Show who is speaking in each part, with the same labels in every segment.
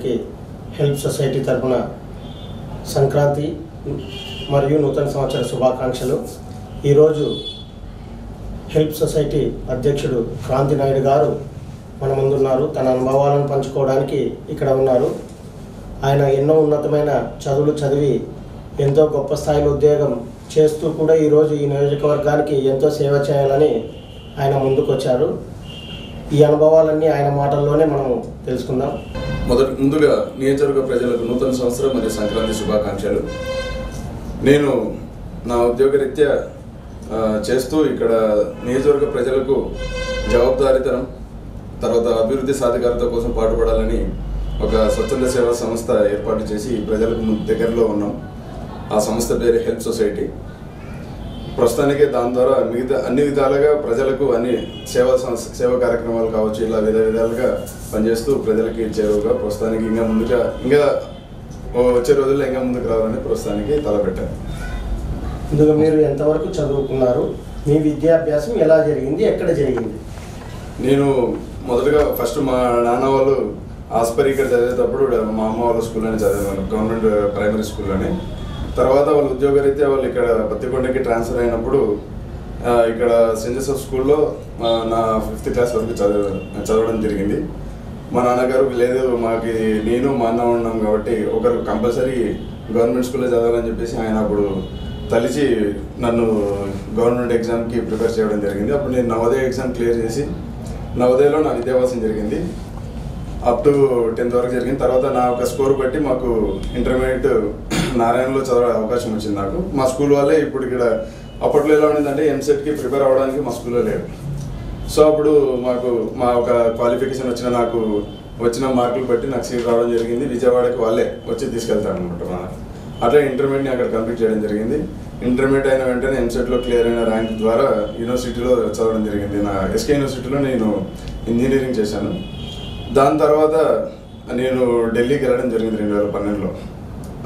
Speaker 1: ప్రజలందరికీ help society తరఫున సంక్రాంతి మరియు నూతన సంవత్సర శుభాకాంక్షలు. ఈరోజు హెల్ప్ సొసైటీ అధ్యక్షుడు క్రాంతి నాయుడు గారు మన ముందున్నారు. తన అనుభవాలను పంచుకోవడానికి ఇక్కడ ఉన్నారు. ఆయన ఎన్నో ఉన్నతమైన చదువులు చదివి ఎంతో గొప్ప స్థాయిలో ఉద్యోగం చేస్తూ కూడా ఈరోజు ఈ నియోజకవర్గానికి ఎంతో సేవ చేయాలని ఆయన ముందుకొచ్చారు. ఈ అనుభవాలన్నీ ఆయన మాటల్లోనే మనం తెలుసుకుందాం.
Speaker 2: ముందుగా నియోజకవర్గ ప్రజలకు నూతన సంవత్సరం మరియు సంక్రాంతి శుభాకాంక్షలు. నేను నా ఉద్యోగరీత్యా చేస్తూ ఇక్కడ నియోజకవర్గ ప్రజలకు జవాబుదారీతనం, తర్వాత అభివృద్ధి సాధికారత కోసం పాటుపడాలని ఒక స్వచ్ఛంద సేవా సంస్థ ఏర్పాటు చేసి ప్రజలకు దగ్గరలో ఉన్నాం. ఆ సంస్థ పేరు హెల్ప్ సొసైటీ. ప్రస్తుతానికి దాని ద్వారా మిగతా అన్ని విధాలుగా ప్రజలకు అన్ని సేవా కార్యక్రమాలు కావచ్చు, ఇలా విధాలుగా పనిచేస్తూ ప్రజలకి చేరువుగా ప్రస్తుతానికి ఇంకా వచ్చే రోజుల్లో ఇంకా ముందుకు రావాలని ప్రస్తుతానికి తలపెట్టారు.
Speaker 1: ముందుగా మీరు ఎంతవరకు చదువుకున్నారు? మీ విద్యాభ్యాసం ఎలా జరిగింది, ఎక్కడ జరిగింది?
Speaker 2: నేను మొదటగా ఫస్ట్ మా నాన్న వాళ్ళు ఆస్పరి ఇక్కడ చదివేటప్పుడు మా అమ్మ వాళ్ళ స్కూల్లోనే చదివాను, గవర్నమెంట్ ప్రైమరీ స్కూల్లోనే. తర్వాత వాళ్ళ ఉద్యోగరీత్యా వాళ్ళు ఇక్కడ పత్తికొండకి ట్రాన్స్ఫర్ అయినప్పుడు ఇక్కడ సెయింట్ జోసెఫ్ స్కూల్లో నా 5th క్లాస్ వరకు చదవడం జరిగింది. మా నాన్నగారు లేదు, మాకు నేను మా అన్న ఉన్నాం కాబట్టి ఒకరు కంపల్సరీ గవర్నమెంట్ స్కూల్లో చదవాలని చెప్పేసి ఆయన అప్పుడు తలిచి నన్ను గవర్నమెంట్ ఎగ్జామ్కి ప్రిపేర్ చేయడం జరిగింది. అప్పుడు నేను నవోదయ ఎగ్జామ్ క్లియర్ చేసి నవోదయలో నా విద్యాభ్యాసం జరిగింది. అప్ టు 10th వరకు జరిగింది. తర్వాత నా ఒక స్కోర్ బట్టి మాకు ఇంటర్మీడియట్ నారాయణలో చదవే అవకాశం వచ్చింది నాకు. మా స్కూల్ వాళ్ళే ఇప్పుడు ఇక్కడ అప్పట్లో ఎలా ఉండేదంటే ఎంసెట్కి ప్రిపేర్ అవ్వడానికి మా స్కూల్లో లేడు. సో అప్పుడు మాకు మా ఒక క్వాలిఫికేషన్ నాకు వచ్చిన మార్కులు బట్టి నాకు సీట్ రావడం జరిగింది. విజయవాడకి వాళ్ళే వచ్చి తీసుకెళ్తారు అనమాట. అట్లా ఇంటర్మీడియట్ని అక్కడ కంప్లీట్ చేయడం జరిగింది. ఇంటర్మీడియట్ అయిన వెంటనే ఎంసెట్లో క్లియర్ అయిన ర్యాంక్ ద్వారా యూనివర్సిటీలో చదవడం జరిగింది. నా ఎస్కే యూనివర్సిటీలో నేను ఇంజనీరింగ్ చేశాను. దాని తర్వాత నేను ఢిల్లీకి వెళ్ళడం జరిగింది 2012లో.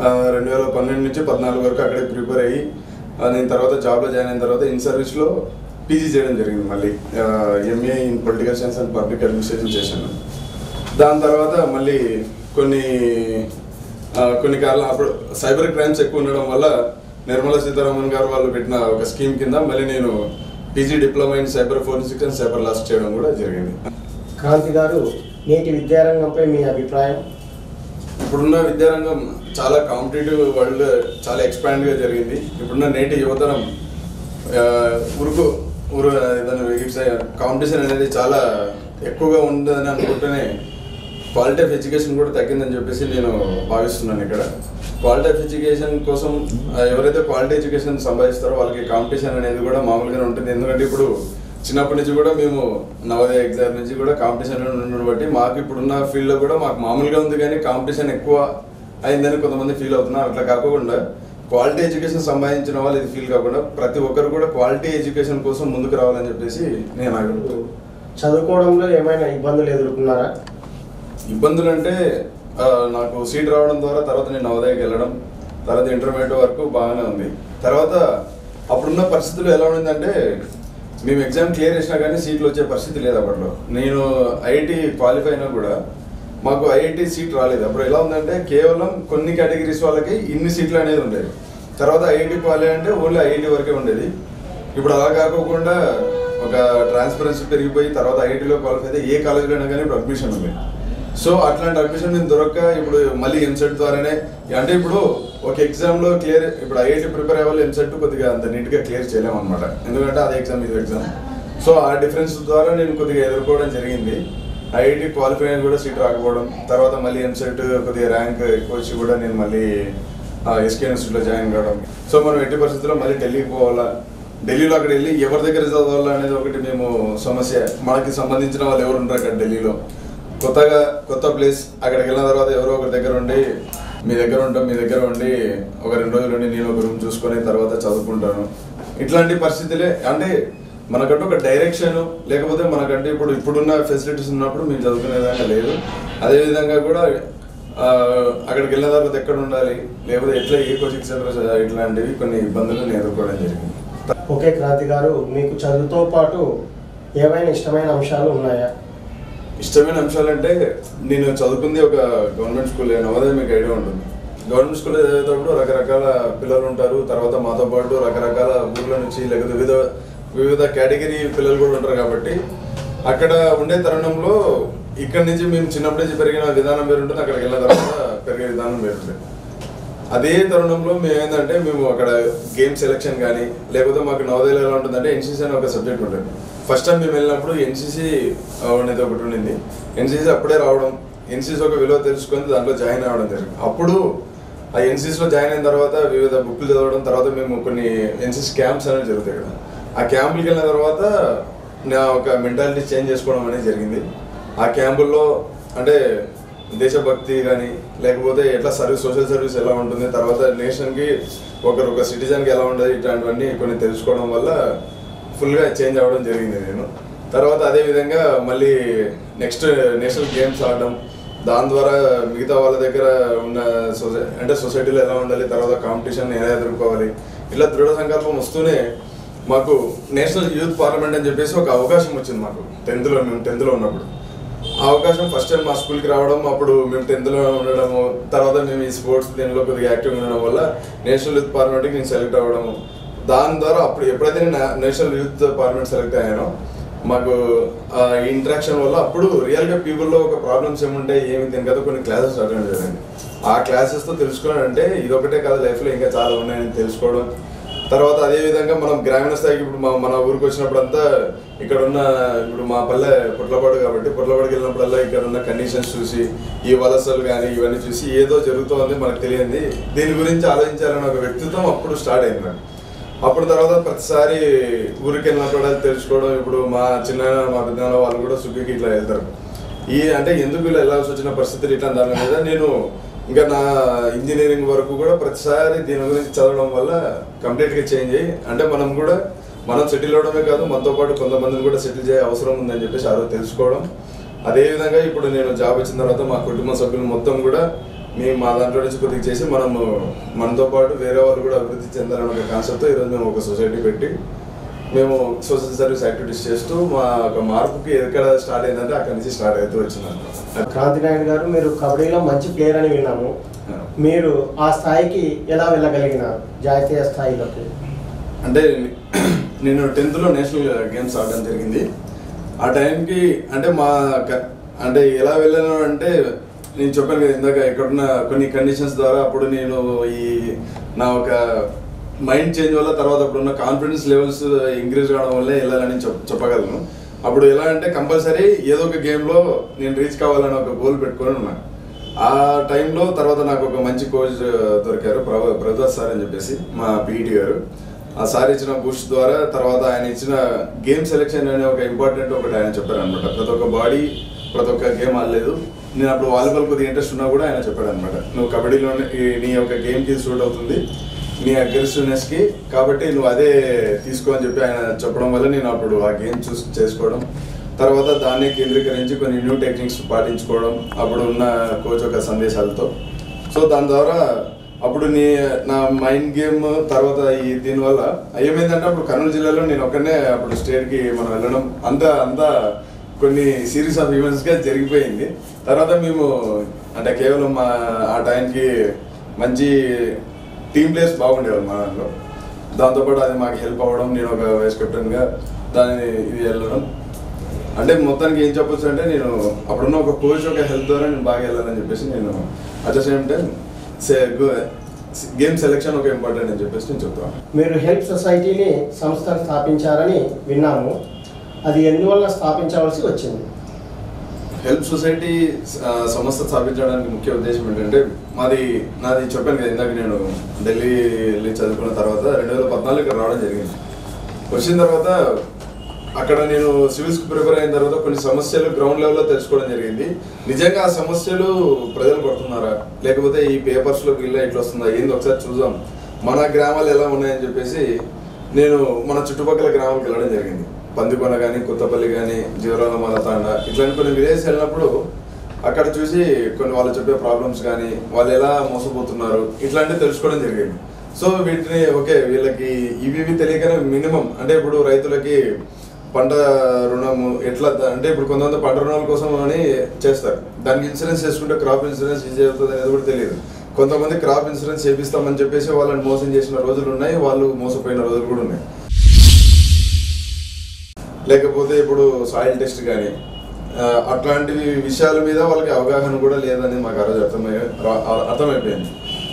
Speaker 2: 2012 నుంచి 2014 వరకు అక్కడే ప్రిపేర్ అయ్యి నేను తర్వాత జాబ్లో జాయిన్ అయిన తర్వాత ఇన్ సర్వీస్లో పీజీ చేయడం జరిగింది. మళ్ళీ MA in political science and public administration చేశాను. దాని తర్వాత మళ్ళీ కొన్ని కారణాలు అప్పుడు సైబర్ క్రైమ్స్ ఎక్కువ ఉండడం వల్ల నిర్మలా సీతారామన్ గారు వాళ్ళు పెట్టిన ఒక స్కీమ్ కింద మళ్ళీ నేను PG diploma in cyber forensics and cyber laws చేయడం కూడా జరిగింది.
Speaker 1: క్రాంతి గారు, నేటి విద్యారంగంపై మీ అభిప్రాయం?
Speaker 2: ఇప్పుడున్న విద్యారంగం చాలా కాంపిటేటివ్ వరల్డ్, చాలా ఎక్స్పాండ్గా జరిగింది. ఇప్పుడున్న నేటి యువతరం కాంపిటీషన్ అనేది చాలా ఎక్కువగా ఉందని అనుకుంటూనే క్వాలిటీ ఆఫ్ ఎడ్యుకేషన్ కూడా తగ్గిందని చెప్పేసి నేను భావిస్తున్నాను. ఇక్కడ క్వాలిటీ ఆఫ్ ఎడ్యుకేషన్ కోసం ఎవరైతే క్వాలిటీ ఎడ్యుకేషన్ సంపాదిస్తారో వాళ్ళకి కాంపిటీషన్ అనేది కూడా మామూలుగానే ఉంటుంది. ఎందుకంటే ఇప్పుడు చిన్నప్పటి నుంచి కూడా మేము నవోదయ ఎగ్జామ్ నుంచి కూడా కాంపిటీషన్ ఉండడం బట్టి మాకు ఇప్పుడున్న ఫీల్డ్లో కూడా మాకు మామూలుగా ఉంది, కానీ కాంపిటీషన్ ఎక్కువ అయిందని కొంతమంది ఫీల్ అవుతున్నారు. అట్లా కాకుండా క్వాలిటీ ఎడ్యుకేషన్ సంపాదించిన వాళ్ళు ఇది ఫీల్ కాకుండా ప్రతి ఒక్కరు కూడా క్వాలిటీ ఎడ్యుకేషన్ కోసం ముందుకు రావాలని చెప్పేసి నేను అనుకుంటున్నాను.
Speaker 1: చదువుకోవడంలో ఏమైనా ఇబ్బందులు ఎదుర్కొన్నారా?
Speaker 2: ఇబ్బందులు అంటే నాకు సీట్ రావడం ద్వారా తర్వాత నేను నవోదయకి వెళ్ళడం, తర్వాత ఇంటర్మీడియట్ వరకు బాగానే ఉంది. తర్వాత అప్పుడున్న పరిస్థితులు ఎలా ఉండిందంటే మేము ఎగ్జామ్ క్లియర్ చేసినా కానీ సీట్లు వచ్చే పరిస్థితి లేదు. అప్పట్లో నేను ఐఐటి క్వాలిఫై అయినా కూడా మాకు ఐఐటి సీట్ రాలేదు. అప్పుడు ఎలా ఉందంటే కేవలం కొన్ని కేటగిరీస్ వాళ్ళకి ఇన్ని సీట్లు అనేది ఉండేది. తర్వాత ఐఐటి క్వాలిఫై అంటే ఓన్లీ ఐఐటి వరకే ఉండేది. ఇప్పుడు అలా కాకుండా ఒక ట్రాన్స్పరెన్సీ పెరిగిపోయి తర్వాత ఐఐటిలో క్వాలిఫై అయితే ఏ కాలేజీలో అయినా కానీ ఇప్పుడు అడ్మిషన్ ఉంది. సో అట్లాంటి అడ్మిషన్ మేము దొరక్క ఇప్పుడు మళ్ళీ ఎంసెట్ ద్వారానే, అంటే ఇప్పుడు ఒక ఎగ్జామ్లో క్లియర్, ఇప్పుడు ఐఐటి ప్రిపేర్ అయ్యే ఎంసెట్ కొద్దిగా అంత నీట్గా క్లియర్ చేయలేము అనమాట. ఎందుకంటే అదే ఎగ్జామ్ ఇది ఎగ్జామ్. సో ఆ డిఫరెన్స్ ద్వారా నేను కొద్దిగా ఎదుర్కోవడం జరిగింది. ఐఐటి క్వాలిఫై అయిన కూడా సీట్ రాకపోవడం, తర్వాత మళ్ళీ ఎంసెట్ కొద్దిగా ర్యాంక్ ఎక్కువ వచ్చి కూడా నేను మళ్ళీ ఎస్కే యూనివర్సిటీలో జాయిన్ కావడం. సో మనం ఎట్టి పరిస్థితుల్లో మళ్ళీ ఢిల్లీకి పోవాలా, ఢిల్లీలో అక్కడ వెళ్ళి ఎవరి దగ్గర చదవాలా అనేది ఒకటి మేము సమస్య. మనకి సంబంధించిన వాళ్ళు ఎవరు ఉంటారు అక్కడ ఢిల్లీలో, కొత్త ప్లేస్. అక్కడికి వెళ్ళిన తర్వాత ఎవరో ఒకరి దగ్గర ఉండి మీ దగ్గర ఉండి ఒక 2 రోజులు ఉండి నేను ఒక రూమ్ చూసుకొని తర్వాత చదువుకుంటాను. ఇట్లాంటి పరిస్థితులే. అంటే మనకంటూ ఒక డైరెక్షన్ లేకపోతే మనకంటే ఇప్పుడున్న ఫెసిలిటీస్ ఉన్నప్పుడు మేము చదువుకునే విధంగా లేదు. అదేవిధంగా కూడా అక్కడికి వెళ్ళిన తర్వాత ఎక్కడ ఉండాలి, లేకపోతే ఎట్లా ఏ కోచింగ్ సెంటర్, ఇట్లాంటివి కొన్ని ఇబ్బందులు నేను ఎదుర్కోవడం జరిగింది.
Speaker 1: ఓకే క్రాంతి గారు, మీకు చదువుతో పాటు ఏమైనా ఇష్టమైన అంశాలు ఉన్నాయా?
Speaker 2: ఇష్టమైన అంశాలంటే నేను చదువుకుంది ఒక గవర్నమెంట్ స్కూల్, నవోదయ మీకు ఐడియా ఉంటుంది. గవర్నమెంట్ స్కూల్లో చదివేటప్పుడు రకరకాల పిల్లలు ఉంటారు. తర్వాత మాతో పాటు రకరకాల ఊర్ల నుంచి లేకపోతే వివిధ కేటగిరీ పిల్లలు కూడా ఉంటారు. కాబట్టి అక్కడ ఉండే తరుణంలో ఇక్కడ నుంచి మేము చిన్నప్పటి నుంచి పెరిగిన విధానం వేరుంటుంది, అక్కడికి వెళ్ళిన తర్వాత పెరిగే విధానం వేరుంటుంది. అదే తరుణంలో మేము ఏంటంటే మేము అక్కడ గేమ్ సెలెక్షన్ కానీ లేకపోతే మాకు నవోదయలో ఎలా ఉంటుందంటే ఎన్సీసీ అని ఒక సబ్జెక్ట్ ఉంటుంది. ఫస్ట్ టైం మేము వెళ్ళినప్పుడు ఎన్సీసీ అనేది ఒకటి ఉండింది. ఎన్సీసీ అప్పుడే రావడం, ఎన్సీసీ ఒక విలువ తెలుసుకొని దాంట్లో జాయిన్ అవ్వడం జరిగింది. అప్పుడు ఆ ఎన్సీసీలో జాయిన్ అయిన తర్వాత వివిధ బుక్లు చదవడం, తర్వాత మేము కొన్ని ఎన్సీసీ క్యాంప్స్ అనేవి జరుగుతాయి కదా, ఆ క్యాంపులకి వెళ్ళిన తర్వాత నా ఒక మెంటాలిటీ చేంజ్ చేసుకోవడం అనేది జరిగింది. ఆ క్యాంపుల్లో అంటే దేశభక్తి కానీ లేకపోతే ఎట్లా సోషల్ సర్వీస్ ఎలా ఉంటుంది, తర్వాత నేషన్కి ఒక సిటిజన్కి ఎలా ఉండదు, ఇట్లాంటివన్నీ కొన్ని తెలుసుకోవడం వల్ల ఫుల్గా చేంజ్ అవ్వడం జరిగింది నేను. తర్వాత అదేవిధంగా మళ్ళీ నెక్స్ట్ నేషనల్ గేమ్స్ ఆడడం, దాని ద్వారా మిగతా వాళ్ళ దగ్గర ఉన్న సొసైటీలో ఎలా ఉండాలి, తర్వాత కాంపిటీషన్ ఎలా ఎదుర్కోవాలి, ఇలా దృఢ సంకల్పం వస్తూనే మాకు నేషనల్ యూత్ పార్లమెంట్ అని చెప్పేసి ఒక అవకాశం వచ్చింది మాకు మేము 10th ఉన్నప్పుడు. ఆ అవకాశం ఫస్ట్ టైం మా స్కూల్కి రావడం, అప్పుడు మేము 10th ఉండడము, తర్వాత మేము ఈ స్పోర్ట్స్ దీనిలో కొద్దిగా యాక్టివ్గా ఉండడం వల్ల నేషనల్ యూత్ పార్లమెంట్కి నేను సెలెక్ట్ అవ్వడము. దాని ద్వారా అప్పుడు ఎప్పుడైతే నేను నేషనల్ యూత్ పార్లమెంట్ సెలెక్ట్ అయ్యానో మాకు ఈ ఇంటరాక్షన్ వల్ల అప్పుడు రియల్గా పీపుల్లో ఒక ప్రాబ్లమ్స్ ఏముంటాయి ఏమి దీని కదా కొన్ని క్లాసెస్ అటెండ్ జరిగింది. ఆ క్లాసెస్తో తెలుసుకోవాలంటే ఇదొకటే కాదు, లైఫ్లో ఇంకా చాలా ఉన్నాయని తెలుసుకోవడం. తర్వాత అదేవిధంగా మనం గ్రామీణ స్థాయికి ఇప్పుడు మన ఊరికి వచ్చినప్పుడు అంతా ఇక్కడ ఉన్న ఇప్పుడు మా పల్లె పొట్లపాడు కాబట్టి పొట్లపాడుకి వెళ్ళినప్పుడల్లా ఇక్కడ ఉన్న కండిషన్స్ చూసి ఈ వలసలు కానీ ఇవన్నీ చూసి ఏదో జరుగుతోంది మనకు తెలియంది, దీని గురించి ఆలోచించాలన్న ఒక వ్యక్తిత్వం అప్పుడు స్టార్ట్ అయింది నాకు. అప్పుడు తర్వాత ప్రతిసారి ఊరికి వెళ్ళినప్పుడు తెలుసుకోవడం, ఇప్పుడు మా పెద్దనాన్న వాళ్ళు కూడా సుఖీకి ఇట్లా వెళ్తారు. అంటే ఎందుకు ఇలా వెళ్ళాల్సి వచ్చిన పరిస్థితులు ఇట్లా దాని మీద నేను ఇంకా నా ఇంజనీరింగ్ వరకు కూడా ప్రతిసారి దీని గురించి చదవడం వల్ల కంప్లీట్గా చేంజ్ అయ్యి, అంటే మనం సెటిల్ అవడమే కాదు మనతో పాటు కొంతమందిని కూడా సెటిల్ చేయ అవసరం ఉందని చెప్పేసి ఆ రోజు తెలుసుకోవడం. అదేవిధంగా ఇప్పుడు నేను జాబ్ వచ్చిన తర్వాత మా కుటుంబ సభ్యులు మొత్తం కూడా మా దాంట్లో నుంచి కొద్దిగా చేసి మనతో పాటు వేరే వాళ్ళు కూడా అభివృద్ధి చెందాలనే ఒక కాన్సెప్ట్తో ఈరోజు మేము ఒక సొసైటీ పెట్టి మేము సోషల్ సర్వీస్ యాక్టివిటీస్ చేస్తూ మా ఒక మార్పుకి ఎక్కడ స్టార్ట్ అయిందంటే అక్కడి నుంచి స్టార్ట్ అవుతూ వచ్చినాను.
Speaker 1: క్రాంతి నాయుడు గారు, మీరు కబడ్డీలో మంచి ప్లేయర్ అని విన్నాము. మీరు ఆ స్థాయికి ఎలా వెళ్ళగలిగినారు, జాతీయ స్థాయిలోకి?
Speaker 2: అంటే నేను 10th నేషనల్ గేమ్స్ ఆడడం జరిగింది. ఆ టైంకి అంటే ఎలా వెళ్ళాను అంటే నేను చెప్పాను కదా ఇందాక, ఇక్కడున్న కొన్ని కండిషన్స్ ద్వారా అప్పుడు నేను నా ఒక మైండ్ చేంజ్ వల్ల తర్వాత అప్పుడున్న కాన్ఫిడెన్స్ లెవెల్స్ ఇంక్రీజ్ కావడం వల్లే వెళ్ళాలని చెప్పగలను. అప్పుడు ఎలా అంటే కంపల్సరీ ఏదో ఒక గేమ్లో నేను రీచ్ కావాలని ఒక గోల్ పెట్టుకొని ఉన్నాను. ఆ టైంలో తర్వాత నాకు ఒక మంచి కోచ్ దొరికారు, ప్రసాద్ సార్ అని చెప్పేసి మా పీఈటీ గారు. ఆ సార్ ఇచ్చిన బూస్ట్ ద్వారా తర్వాత ఆయన ఇచ్చిన గేమ్ సెలెక్షన్ అనే ఒక ఇంపార్టెంట్ ఒకటి ఆయన చెప్పారు అనమాట. ప్రతి ఒక్క గేమ్ ఆడలేదు నేను. అప్పుడు వాలీబాల్ కొద్దిగా ఇంట్రెస్ట్ ఉన్నా కూడా ఆయన చెప్పాడు అనమాట, నువ్వు కబడ్డీలోనే నీ యొక్క గేమ్కి సూట్ అవుతుంది, నీ అగ్రెసివ్నెస్కి, కాబట్టి నువ్వు అదే తీసుకో అని చెప్పి ఆయన చెప్పడం వల్ల నేను అప్పుడు ఆ గేమ్ చేసుకోవడం, తర్వాత దాన్ని కేంద్రీకరించి కొన్ని న్యూ టెక్నిక్స్ పాటించుకోవడం అప్పుడు ఉన్న కోచ్ ఒక సందేశాలతో. సో దాని ద్వారా అప్పుడు నా మైండ్ గేమ్ తర్వాత దీనివల్ల ఏమైందంటే అప్పుడు కర్నూలు జిల్లాలో నేను ఒక్కనే అప్పుడు స్టేట్కి మనం వెళ్ళడం అంతా కొన్ని సిరీస్ ఆఫ్ ఈవెంట్స్గా జరిగిపోయింది. తర్వాత మేము అంటే కేవలం ఆ టైంకి మంచి టీమ్ ప్లేయర్స్ బాగుండేవాళ్ళు మా దాంట్లో. దాంతోపాటు అది మాకు హెల్ప్ అవ్వడం, నేను ఒక వైస్ కెప్టెన్గా ఇది వెళ్ళడం, అంటే మొత్తానికి ఏం చెప్పొచ్చు అంటే నేను అప్పుడున్న ఒక కోచ్ ఒక హెల్ప్ ద్వారా నేను బాగా వెళ్ళాలని చెప్పేసి నేను at the same time game selection ఒక ఇంపార్టెంట్ అని చెప్పేసి నేను చెప్తాను.
Speaker 1: మీరు హెల్ప్ సొసైటీని సంస్థను స్థాపించారని విన్నాము, అది ఎందువల్ల స్థాపించవలసి వచ్చింది?
Speaker 2: హెల్ప్ సొసైటీ సంస్థ స్థాపించడానికి ముఖ్య ఉద్దేశం ఏంటంటే నాది చెప్పాను కదా ఇందాక, నేను ఢిల్లీ వెళ్ళి చదువుకున్న తర్వాత 2014 ఇక్కడ రావడం జరిగింది. వచ్చిన తర్వాత అక్కడ నేను సివిల్స్కి ప్రిపేర్ అయిన తర్వాత కొన్ని సమస్యలు గ్రౌండ్ లెవెల్లో తెలుసుకోవడం జరిగింది. నిజంగా ఆ సమస్యలు ప్రజలు పడుతున్నారా, లేకపోతే ఈ పేపర్స్లో వీళ్ళ ఇట్లా వస్తుందా, ఏంది ఒకసారి చూద్దాం, మన గ్రామాలు ఎలా ఉన్నాయని చెప్పేసి నేను మన చుట్టుపక్కల గ్రామాలకు వెళ్ళడం జరిగింది. పందికొండ కానీ, కొత్తపల్లి కానీ, జీవరాల మలతాండ ఇట్లాంటి కొన్ని విలేజ్ వెళ్ళినప్పుడు అక్కడ చూసి కొన్ని వాళ్ళు చెప్పే ప్రాబ్లమ్స్ కానీ వాళ్ళు ఎలా మోసపోతున్నారు ఇట్లాంటివి తెలుసుకోవడం జరిగింది. సో వీటిని వీళ్ళకి ఇవి తెలియకనే మినిమం అంటే ఇప్పుడు రైతులకి పంట రుణము ఎట్లా అంటే ఇప్పుడు కొంతమంది పంట రుణాల కోసం అని చేస్తారు, దానికి ఇన్సూరెన్స్ చేసుకుంటే క్రాప్ ఇన్సూరెన్స్ ఈజీ అవుతుంది అనేది కూడా తెలియదు. కొంతమంది క్రాప్ ఇన్సూరెన్స్ చేపిస్తామని చెప్పేసి వాళ్ళని మోసం చేసిన రోజులు ఉన్నాయి, వాళ్ళు మోసపోయిన రోజులు కూడా ఉన్నాయి. లేకపోతే ఇప్పుడు సాయిల్ టెస్ట్ కానీ అట్లాంటి విషయాల మీద వాళ్ళకి అవగాహన కూడా లేదని మాకు ఆ రోజు అర్థమైపోయింది.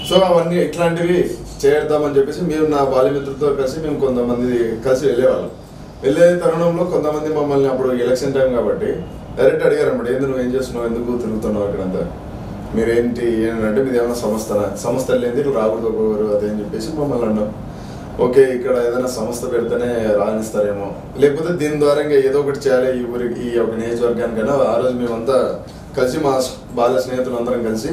Speaker 2: సో అవన్నీ ఇట్లాంటివి చేద్దామని చెప్పేసి మేము నా బాల్యమిత్రులతో కలిసి మేము కొంతమంది కలిసి వెళ్ళేవాళ్ళం. వెళ్ళే తరుణంలో కొంతమంది మమ్మల్ని అప్పుడు ఎలక్షన్ టైం కాబట్టి డైరెక్ట్ అడిగారు అన్నమాట, ఏంది నువ్వు ఏం చేస్తున్నావు, ఎందుకు తిరుగుతున్నావు అక్కడంతా, మీరేంటి ఏంటంటే మీది ఏమైనా సంస్థ లేని నువ్వు రాకూడదు అదేని చెప్పేసి మమ్మల్ని అన్నాం. ఓకే, ఇక్కడ ఏదైనా సంస్థ పెడితేనే రాణిస్తారేమో, లేకపోతే దీని ద్వారా ఇంకా ఏదో ఒకటి చేయాలి ఈ ఊరికి ఈ ఒక నియోజకవర్గానికైనా. ఆ రోజు మేమంతా కలిసి మా బాల్య స్నేహితులు అందరం కలిసి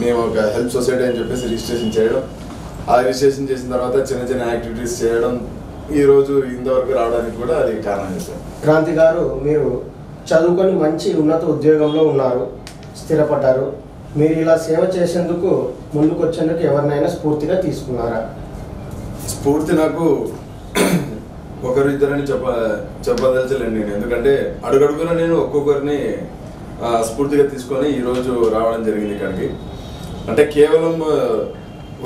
Speaker 2: మేము ఒక హెల్ప్ సొసైటీ అని చెప్పేసి రిజిస్ట్రేషన్ చేయడం, ఆ రిజిస్ట్రేషన్ చేసిన తర్వాత చిన్న చిన్న యాక్టివిటీస్ చేయడం, ఈ రోజు ఇంతవరకు రావడానికి కూడా అది కారణం చేశారు.
Speaker 1: క్రాంతి గారు, మీరు చదువుకొని మంచి ఉన్నత ఉద్యోగంలో ఉన్నారు, స్థిరపడ్డారు. మీరు ఇలా సేవ చేసేందుకు ముందుకు వచ్చేందుకు ఎవరినైనా స్ఫూర్తిగా తీసుకున్నారా?
Speaker 2: స్ఫూర్తి నాకు ఒకరు ఇద్దరని చెప్పదలచలేండి నేను, ఎందుకంటే అడుగడుగున నేను ఒక్కొక్కరిని స్ఫూర్తిగా తీసుకొని ఈరోజు రావడం జరిగింది ఇక్కడికి. అంటే కేవలం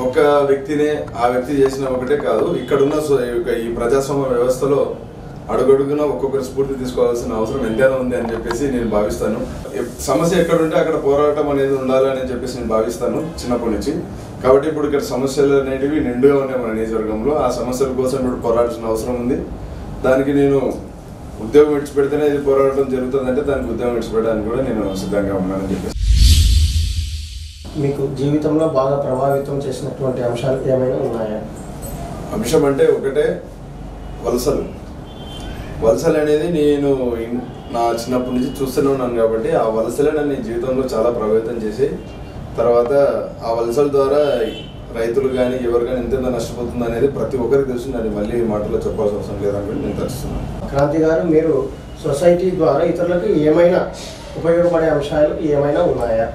Speaker 2: ఒక వ్యక్తినే ఆ వ్యక్తి చేసిన ఒకటే కాదు, ఇక్కడున్న ఈ ప్రజాస్వామ్య వ్యవస్థలో అడుగడుగున ఒక్కొక్కరి స్ఫూర్తి తీసుకోవాల్సిన అవసరం ఎంతైనా ఉంది అని చెప్పేసి నేను భావిస్తాను. సమస్య ఎక్కడుంటే అక్కడ పోరాటం అనేది ఉండాలని చెప్పేసి నేను భావిస్తాను చిన్నప్పటి నుంచి. కాబట్టి ఇప్పుడు ఇక్కడ సమస్యలు అనేటివి నిండుగా ఉన్నాయి మన నియోజకవర్గంలో. ఆ సమస్యల కోసం ఇప్పుడు పోరాడాల్సిన అవసరం ఉంది. దానికి నేను ఉద్యోగం విడిచిపెడితేనే ఇది పోరాటం జరుగుతుందంటే దానికి ఉద్యోగం విడిచిపెట్టడానికి కూడా నేను సిద్ధంగా ఉన్నానని చెప్పేసి.
Speaker 1: మీకు జీవితంలో బాగా ప్రభావితం చేసినటువంటి అంశాలు ఏమైనా ఉన్నాయా?
Speaker 2: అంశం అంటే ఒకటే, వలసలు అనేది నేను నా చిన్నప్పటి నుంచి చూస్తూనే ఉన్నాను కాబట్టి ఆ వలసలే నన్ను జీవితంలో చాలా ప్రభావితం చేసి, తర్వాత ఆ వలసల ద్వారా రైతులు కానీ ఎవరు కానీ ఎంతెంత నష్టపోతుంది అనేది ప్రతి ఒక్కరికి తెలుసు. అది మళ్ళీ మాటలో చెప్పాల్సిన అవసరం లేదని నేను తెలుస్తున్నాను.
Speaker 1: క్రాంతి గారు, మీరు సొసైటీ ద్వారా ఇతరులకు ఏమైనా ఉపయోగపడే అంశాలు ఏమైనా ఉన్నాయా?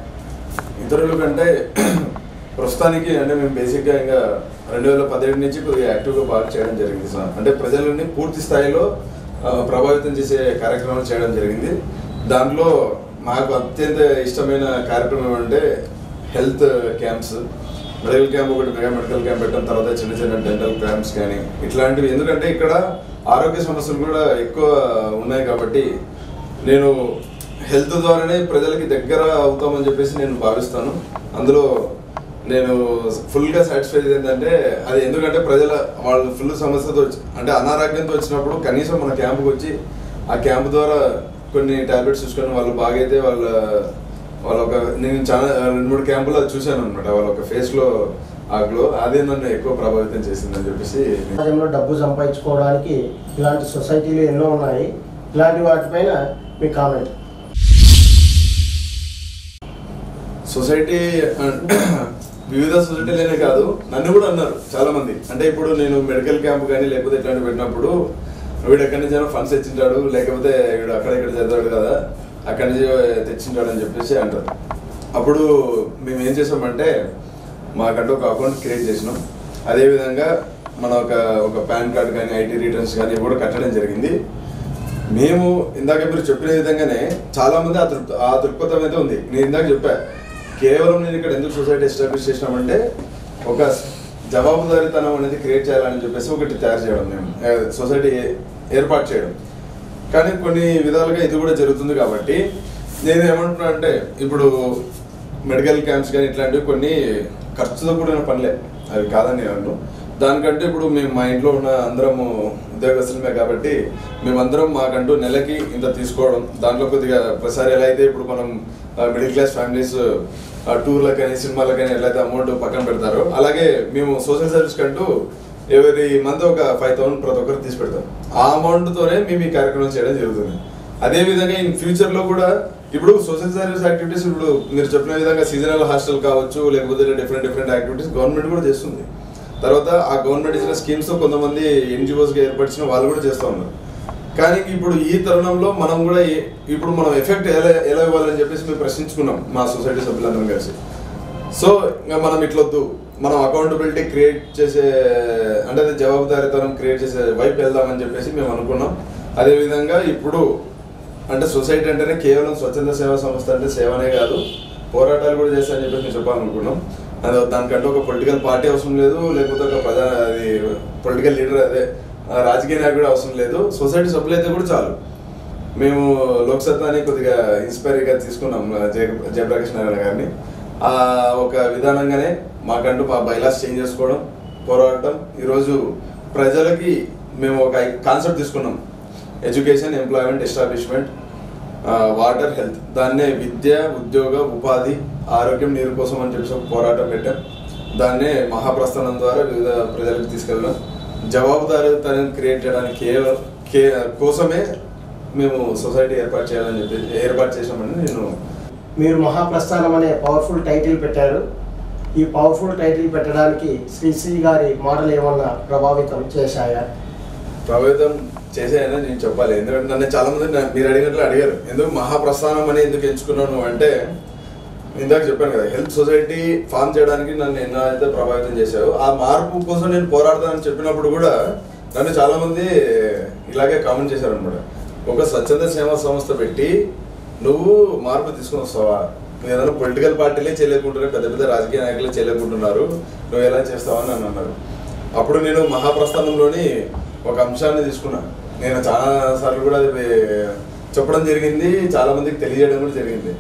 Speaker 2: ఇతరుల కంటే ప్రస్తుతానికి అంటే మేము బేసిక్గా ఇంకా 2017 నుంచి కొద్దిగా యాక్టివ్గా బాగా చేయడం జరిగింది సార్. అంటే ప్రజలని పూర్తి స్థాయిలో ప్రభావితం చేసే కార్యక్రమాలు చేయడం జరిగింది. దాంట్లో మాకు అత్యంత ఇష్టమైన కార్యక్రమం ఏమంటే హెల్త్ క్యాంప్స్, మెడికల్ క్యాంప్ ఒకటి మెగా మెడికల్ క్యాంప్ పెట్టడం, తర్వాత చిన్న చిన్న డెంటల్ క్యాంప్స్ కానీ ఇట్లాంటివి. ఎందుకంటే ఇక్కడ ఆరోగ్య సమస్యలు కూడా ఎక్కువ ఉన్నాయి కాబట్టి నేను హెల్త్ ద్వారానే ప్రజలకి దగ్గర అవుతామని చెప్పేసి నేను భావిస్తాను. అందులో నేను ఫుల్గా సాటిస్ఫైడ్ ఏంటంటే అది ఎందుకంటే వాళ్ళు ఫుల్ సమస్యతో అంటే అనారోగ్యంతో వచ్చినప్పుడు కనీసం మన క్యాంపుకి వచ్చి ఆ క్యాంప్ ద్వారా కొన్ని టాబ్లెట్స్ చూసుకొని వాళ్ళు బాగైతే వాళ్ళ ఒక నేను చాలా 2-3 క్యాంపులు అది చూశాను అనమాట. వాళ్ళ ఒక ఫేస్లో ఆ గ్లో అదే నన్ను ఎక్కువ ప్రభావితం చేసిందని చెప్పేసి.
Speaker 1: సమాజంలో డబ్బు సంపాదించుకోవడానికి ఇలాంటి సొసైటీలు ఎన్నో ఉన్నాయి, ఇలాంటి వాటిపైన మీ కామెంట్?
Speaker 2: సొసైటీ వివిధ సొసైటీలనే కాదు, నన్ను కూడా అన్నారు చాలా మంది. అంటే ఇప్పుడు నేను మెడికల్ క్యాంప్ కానీ లేకపోతే ఇట్లాంటి పెట్టినప్పుడు వీడు ఎక్కడి నుంచి ఫండ్స్ తెచ్చింటాడు, లేకపోతే వీడు అక్కడ ఇక్కడ చదివాడు కదా అక్కడి నుంచి తెచ్చింటాడు అని చెప్పేసి అంటారు. అప్పుడు మేము ఏం చేసామంటే మాకంటూ ఒక అకౌంట్ క్రియేట్ చేసినాం. అదేవిధంగా మన ఒక పాన్ కార్డ్ కానీ ఐటీ రిటర్న్స్ కానీ కూడా కట్టడం జరిగింది. మేము ఇందాక మీరు చెప్పిన విధంగానే చాలామంది ఆ దృక్పథం అయితే ఉంది. నేను ఇందాక చెప్పా, కేవలం నేను ఇక్కడ ఎందుకు సొసైటీ ఎస్టాబ్లిష్ చేసినామంటే ఒక జవాబుదారీతనం అనేది క్రియేట్ చేయాలని చెప్పేసి ఒకటి తయారు చేయడం, మేము సొసైటీ ఏర్పాటు చేయడం. కానీ కొన్ని విధాలుగా ఇది కూడా జరుగుతుంది కాబట్టి నేను ఏమంటున్నా అంటే ఇప్పుడు మెడికల్ క్యాంప్స్ కానీ ఇట్లాంటివి కొన్ని ఖర్చుతో కూడిన పనులే, అవి కాదని నేను అంటున్నాను. దానికంటే ఇప్పుడు మేము మా ఇంట్లో ఉన్న అందరము ఉద్యోగస్తులమే కాబట్టి మేమందరం మాకంటూ నెలకి ఇంత తీసుకోవడం, దాంట్లో కొద్దిగా ప్రసారి ఎలా అయితే ఇప్పుడు మనం మిడిల్ క్లాస్ ఫ్యామిలీస్ టూర్లకు కానీ సినిమాలకు కానీ ఎలా అయితే అమౌంట్ పక్కన పెడతారో అలాగే మేము సోషల్ సర్వీస్ కంటూ ఎవరి మంత్ ఒక 5,000 ప్రతి ఒక్కరు తీసి పెడతాం. ఆ అమౌంట్తోనే మేము ఈ కార్యక్రమం చేయడం జరుగుతుంది. అదేవిధంగా ఇన్ ఫ్యూచర్లో కూడా ఇప్పుడు సోషల్ సర్వీస్ యాక్టివిటీస్ ఇప్పుడు మీరు చెప్పిన విధంగా సీజనల్ హాస్టల్ కావచ్చు, లేకపోతే డిఫరెంట్ యాక్టివిటీస్ గవర్నమెంట్ కూడా చేస్తుంది. తర్వాత ఆ గవర్నమెంట్ ఇచ్చిన స్కీమ్స్తో కొంతమంది ఎన్జిఓస్గా ఏర్పరిచిన వాళ్ళు కూడా చేస్తూ ఉన్నారు. కానీ ఇప్పుడు ఈ తరుణంలో మనం కూడా ఇప్పుడు మనం ఎఫెక్ట్ ఎలా ఇవ్వాలని చెప్పేసి మేము ప్రశ్నించుకున్నాం మా సొసైటీ సభ్యులందరం కలిసి. సో ఇంకా మనం ఇట్లొద్దు, మనం అకౌంటబిలిటీ క్రియేట్ చేసే అంటే జవాబుదారీతనం క్రియేట్ చేసే వైపు వెళ్దామని చెప్పేసి మేము అనుకున్నాం. అదేవిధంగా ఇప్పుడు అంటే సొసైటీ అంటేనే కేవలం స్వచ్ఛంద సేవా సంస్థ అంటే సేవనే కాదు, పోరాటాలు కూడా చేస్తారని చెప్పేసి మేము చెప్పాలనుకున్నాం. అది దానికంటే ఒక పొలిటికల్ పార్టీ అవసరం లేదు, లేకపోతే ఒక అది పొలిటికల్ లీడర్ అదే రాజకీయ నాయకుడు అవసరం లేదు, సొసైటీ సభ్యులు అయితే కూడా చాలు. మేము లోక్సత్తాని కొద్దిగా ఇన్స్పైరీగా తీసుకున్నాం జయప్రకాష్ నారాయణ గారిని. ఆ ఒక విధానంగానే మాకంటూ మా బైలాస్ చేంజ్ చేసుకోవడం, పోరాటం. ఈరోజు ప్రజలకి మేము ఒక కాన్సెప్ట్ తీసుకున్నాం, education, employment, establishment, water, health. దాన్నే విద్య, ఉద్యోగ, ఉపాధి, ఆరోగ్యం, నీరు కోసం అని చెప్పి ఒక పోరాటం పెట్టాం. దాన్నే మహాప్రస్థానం ద్వారా వివిధ ప్రజలకు తీసుకెళ్ళడం, జవాబుదారీతనాన్ని క్రియేట్ చేయడానికి కోసమే మేము సొసైటీ ఏర్పాటు చేసామని
Speaker 1: మీరు మహాప్రస్థానం అనే పవర్ఫుల్ టైటిల్ పెట్టారు. ఈ పవర్ఫుల్ టైటిల్ పెట్టడానికి శ్రీ గారి మాటలు ఏమన్నా ప్రభావితం చేశాయా?
Speaker 2: ప్రభావితం చేసాయని నేను చెప్పాలి. ఎందుకంటే నన్ను చాలా మంది మీరు అడిగినట్లు అడిగారు, ఎందుకు మహాప్రస్థానం అని ఎందుకు ఎంచుకున్నాను అంటే, ఇందాక చెప్పాను కదా, హెల్త్ సొసైటీ ఫామ్ చేయడానికి నన్ను ఎన్నో అయితే ప్రభావితం చేశావు. ఆ మార్పు కోసం నేను పోరాడతానని చెప్పినప్పుడు కూడా నన్ను చాలా మంది ఇలాగే కామెంట్ చేశారు అనమాట. ఒక స్వచ్ఛంద సేవా సంస్థ పెట్టి నువ్వు మార్పు తీసుకొని వస్తావా? నువ్వు ఏదైనా పొలిటికల్ పార్టీలే చేయలేకుంటున్నారు, పెద్ద పెద్ద రాజకీయ నాయకులే చేయలేకుంటున్నారు, నువ్వు ఎలా చేస్తావా అని అన్నారు. అప్పుడు నేను మహాప్రస్థానంలోని ఒక అంశాన్ని తీసుకున్నా. నేను చాలా సార్లు కూడా అది చెప్పడం జరిగింది, చాలా మందికి తెలియజేయడం కూడా జరిగింది.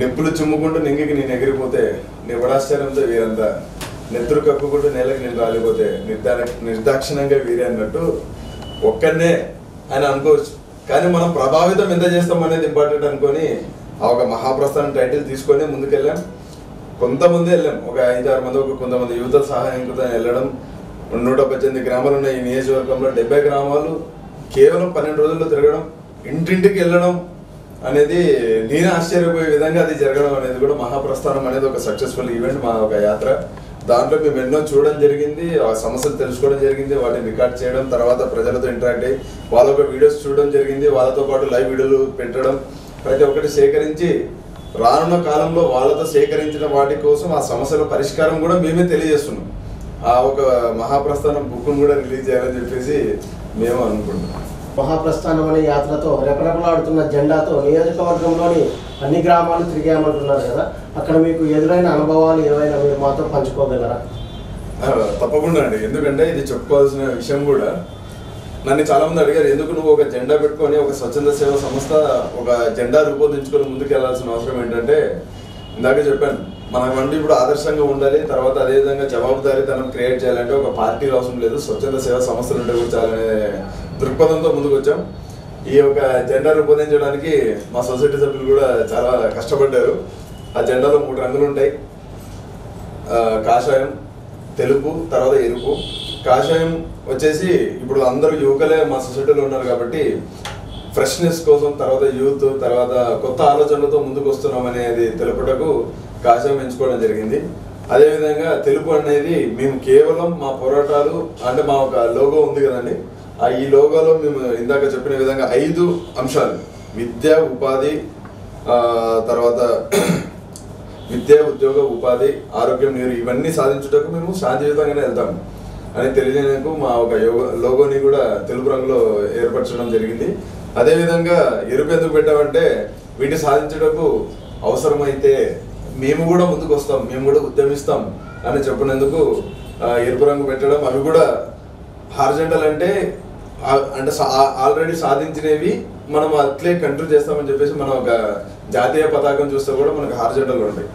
Speaker 2: నిప్పులు చుమ్ముకుంటూ నింగికి నేను ఎగిరిపోతే నిబడాశ్చర్యంతో వీరంతా, నెత్తురు కప్పుకుంటూ నేలకి నేను రాలిపోతే నిర్దాక్షిణంగా వీరే అన్నట్టు ఒక్కనే అని అనుకోవచ్చు. కానీ మనం ప్రభావితం ఎంత చేస్తాం అనేది ఇంపార్టెంట్ అనుకొని ఆ ఒక మహాప్రస్థానం టైటిల్ తీసుకొని ముందుకెళ్ళాం. కొంతమంది వెళ్ళాం, ఒక 5-6 మంది, కొంతమంది యువత సహాయంతో వెళ్ళడం. 118 గ్రామాలు ఉన్న ఈ నియోజకవర్గంలో 70 గ్రామాలు కేవలం 12 రోజుల్లో తిరగడం, ఇంటింటికి వెళ్ళడం అనేది నేను ఆశ్చర్యపోయే విధంగా అది జరగడం అనేది కూడా మహాప్రస్థానం అనేది ఒక సక్సెస్ఫుల్ ఈవెంట్, మా ఒక యాత్ర. దాంట్లో మేము ఎన్నో చూడడం జరిగింది, ఆ సమస్యలు తెలుసుకోవడం జరిగింది, వాటిని రికార్డ్ చేయడం, తర్వాత ప్రజలతో ఇంటరాక్ట్ అయ్యి వాళ్ళ ఒక వీడియోస్ చూడడం జరిగింది, వాళ్ళతో పాటు లైవ్ వీడియోలు పెట్టడం, ప్రతి ఒక్కటి సేకరించి రానున్న కాలంలో వాళ్ళతో సేకరించిన వాటి కోసం ఆ సమస్యల పరిష్కారం కూడా మేమే తెలియజేస్తున్నాం. ఆ ఒక మహాప్రస్థానం బుక్ను కూడా రిలీజ్ చేయాలని చెప్పేసి మేము అనుకుంటున్నాం.
Speaker 1: మహాప్రస్థానం అనే యాత్రతో రెపరెపలాడుతున్న జెండాతో నియోజకవర్గంలోని అన్ని గ్రామాలు తిరిగామంటున్నారు కదా, అక్కడ మీకు ఎదురైన అనుభవాలు ఏవైనా మీరు మాతో పంచుకోగలరా?
Speaker 2: తప్పకుండా అండి, ఎందుకంటే ఇది చెప్పుకోవాల్సిన విషయం కూడా. నన్ను చాలా మంది అడిగారు, ఎందుకు నువ్వు ఒక జెండా పెట్టుకొని ఒక స్వచ్ఛంద సేవా సంస్థ ఒక జెండా రూపొందించుకొని ముందుకు వెళ్ళాల్సిన అవసరం ఏంటంటే, ఇందాక చెప్పాను, మనకంటే ఇప్పుడు ఆదర్శంగా ఉండాలి, తర్వాత అదేవిధంగా జవాబుదారీతనం క్రియేట్ చేయాలంటే ఒక పార్టీలు అవసరం లేదు, స్వచ్ఛంద సేవా సంస్థలు ఉంటే కూడా చాలనే దృక్పథంతో ముందుకు వచ్చాం. ఈ యొక్క జెండా రూపొందించడానికి మా సొసైటీ సభ్యులు కూడా చాలా కష్టపడ్డారు. ఆ జెండాలో 3 రంగులు ఉంటాయి, కాషాయం, తెలుపు, తర్వాత ఎరుపు. కాషాయం వచ్చేసి ఇప్పుడు అందరూ యువకులే మా సొసైటీలో ఉన్నారు కాబట్టి ఫ్రెష్నెస్ కోసం, తర్వాత యూత్, తర్వాత కొత్త ఆలోచనలతో ముందుకు వస్తున్నాం అనేది తెలుపుటకు కాషాయం ఎంచుకోవడం జరిగింది. అదేవిధంగా తెలుపు అనేది మేము కేవలం మా పోరాటాలు అంటే మా ఒక లోగో ఉంది కదండి, ఈ లోగోలో మేము ఇందాక చెప్పిన విధంగా 5 అంశాలు, విద్య, ఉపాధి, తర్వాత విద్య, ఉద్యోగ, ఉపాధి, ఆరోగ్యం, నీరు, ఇవన్నీ సాధించుటకు మేము శాంతియుతంగానే వెళ్తాము అని తెలియజేయడానికి మా ఒక లోగోని కూడా తెలుపు రంగులో ఏర్పరచడం జరిగింది. అదేవిధంగా ఎరుపు ఎందుకు పెట్టామంటే, వీటిని సాధించటకు అవసరమైతే మేము కూడా ముందుకు వస్తాం, మేము కూడా ఉద్యమిస్తాం అని చెప్పినందుకు ఎరుపు రంగు పెట్టడం. అవి కూడా హారిజంటల్ అంటే ఆల్రెడీ సాధించినవి మనం అట్లే కంట్రోల్ చేస్తామని చెప్పేసి మనం ఒక జాతీయ పతాకం చూస్తే కూడా మనకు హారిజంటల్ ఉంటాయి.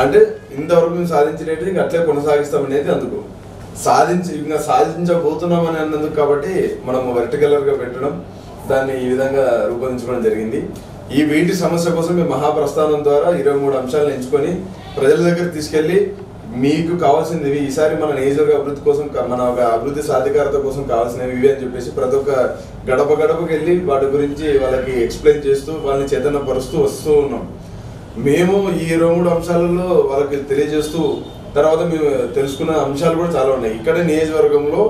Speaker 2: అంటే ఇంతవరకు మేము సాధించినవి ఇంకా అట్లే కొనసాగిస్తాం అనేది అందుకు ఇంకా సాధించబోతున్నాం అని అన్నందుకు కాబట్టి మనం వర్టికల్గా పెట్టడం, దాన్ని ఈ విధంగా రూపొందించుకోవడం జరిగింది. ఈ వీటి సమస్య కోసం మేము మహాప్రస్థానం ద్వారా 23 అంశాలను ఎంచుకొని ప్రజల దగ్గర తీసుకెళ్లి మీకు కావాల్సింది ఈసారి మన నియోజకవర్గ అభివృద్ధి కోసం, మన ఒక అభివృద్ధి సాధికారత కోసం కావాల్సినవి ఇవి అని చెప్పేసి ప్రతి ఒక్క గడపకు వెళ్ళి వాటి గురించి వాళ్ళకి ఎక్స్ప్లెయిన్ చేస్తూ వాళ్ళని చైతన్యపరుస్తూ వస్తూ ఉన్నాం. మేము ఈ 23 అంశాలలో వాళ్ళకి తెలియజేస్తూ తర్వాత మేము తెలుసుకున్న అంశాలు కూడా చాలా ఉన్నాయి. ఇక్కడ నియోజకవర్గంలో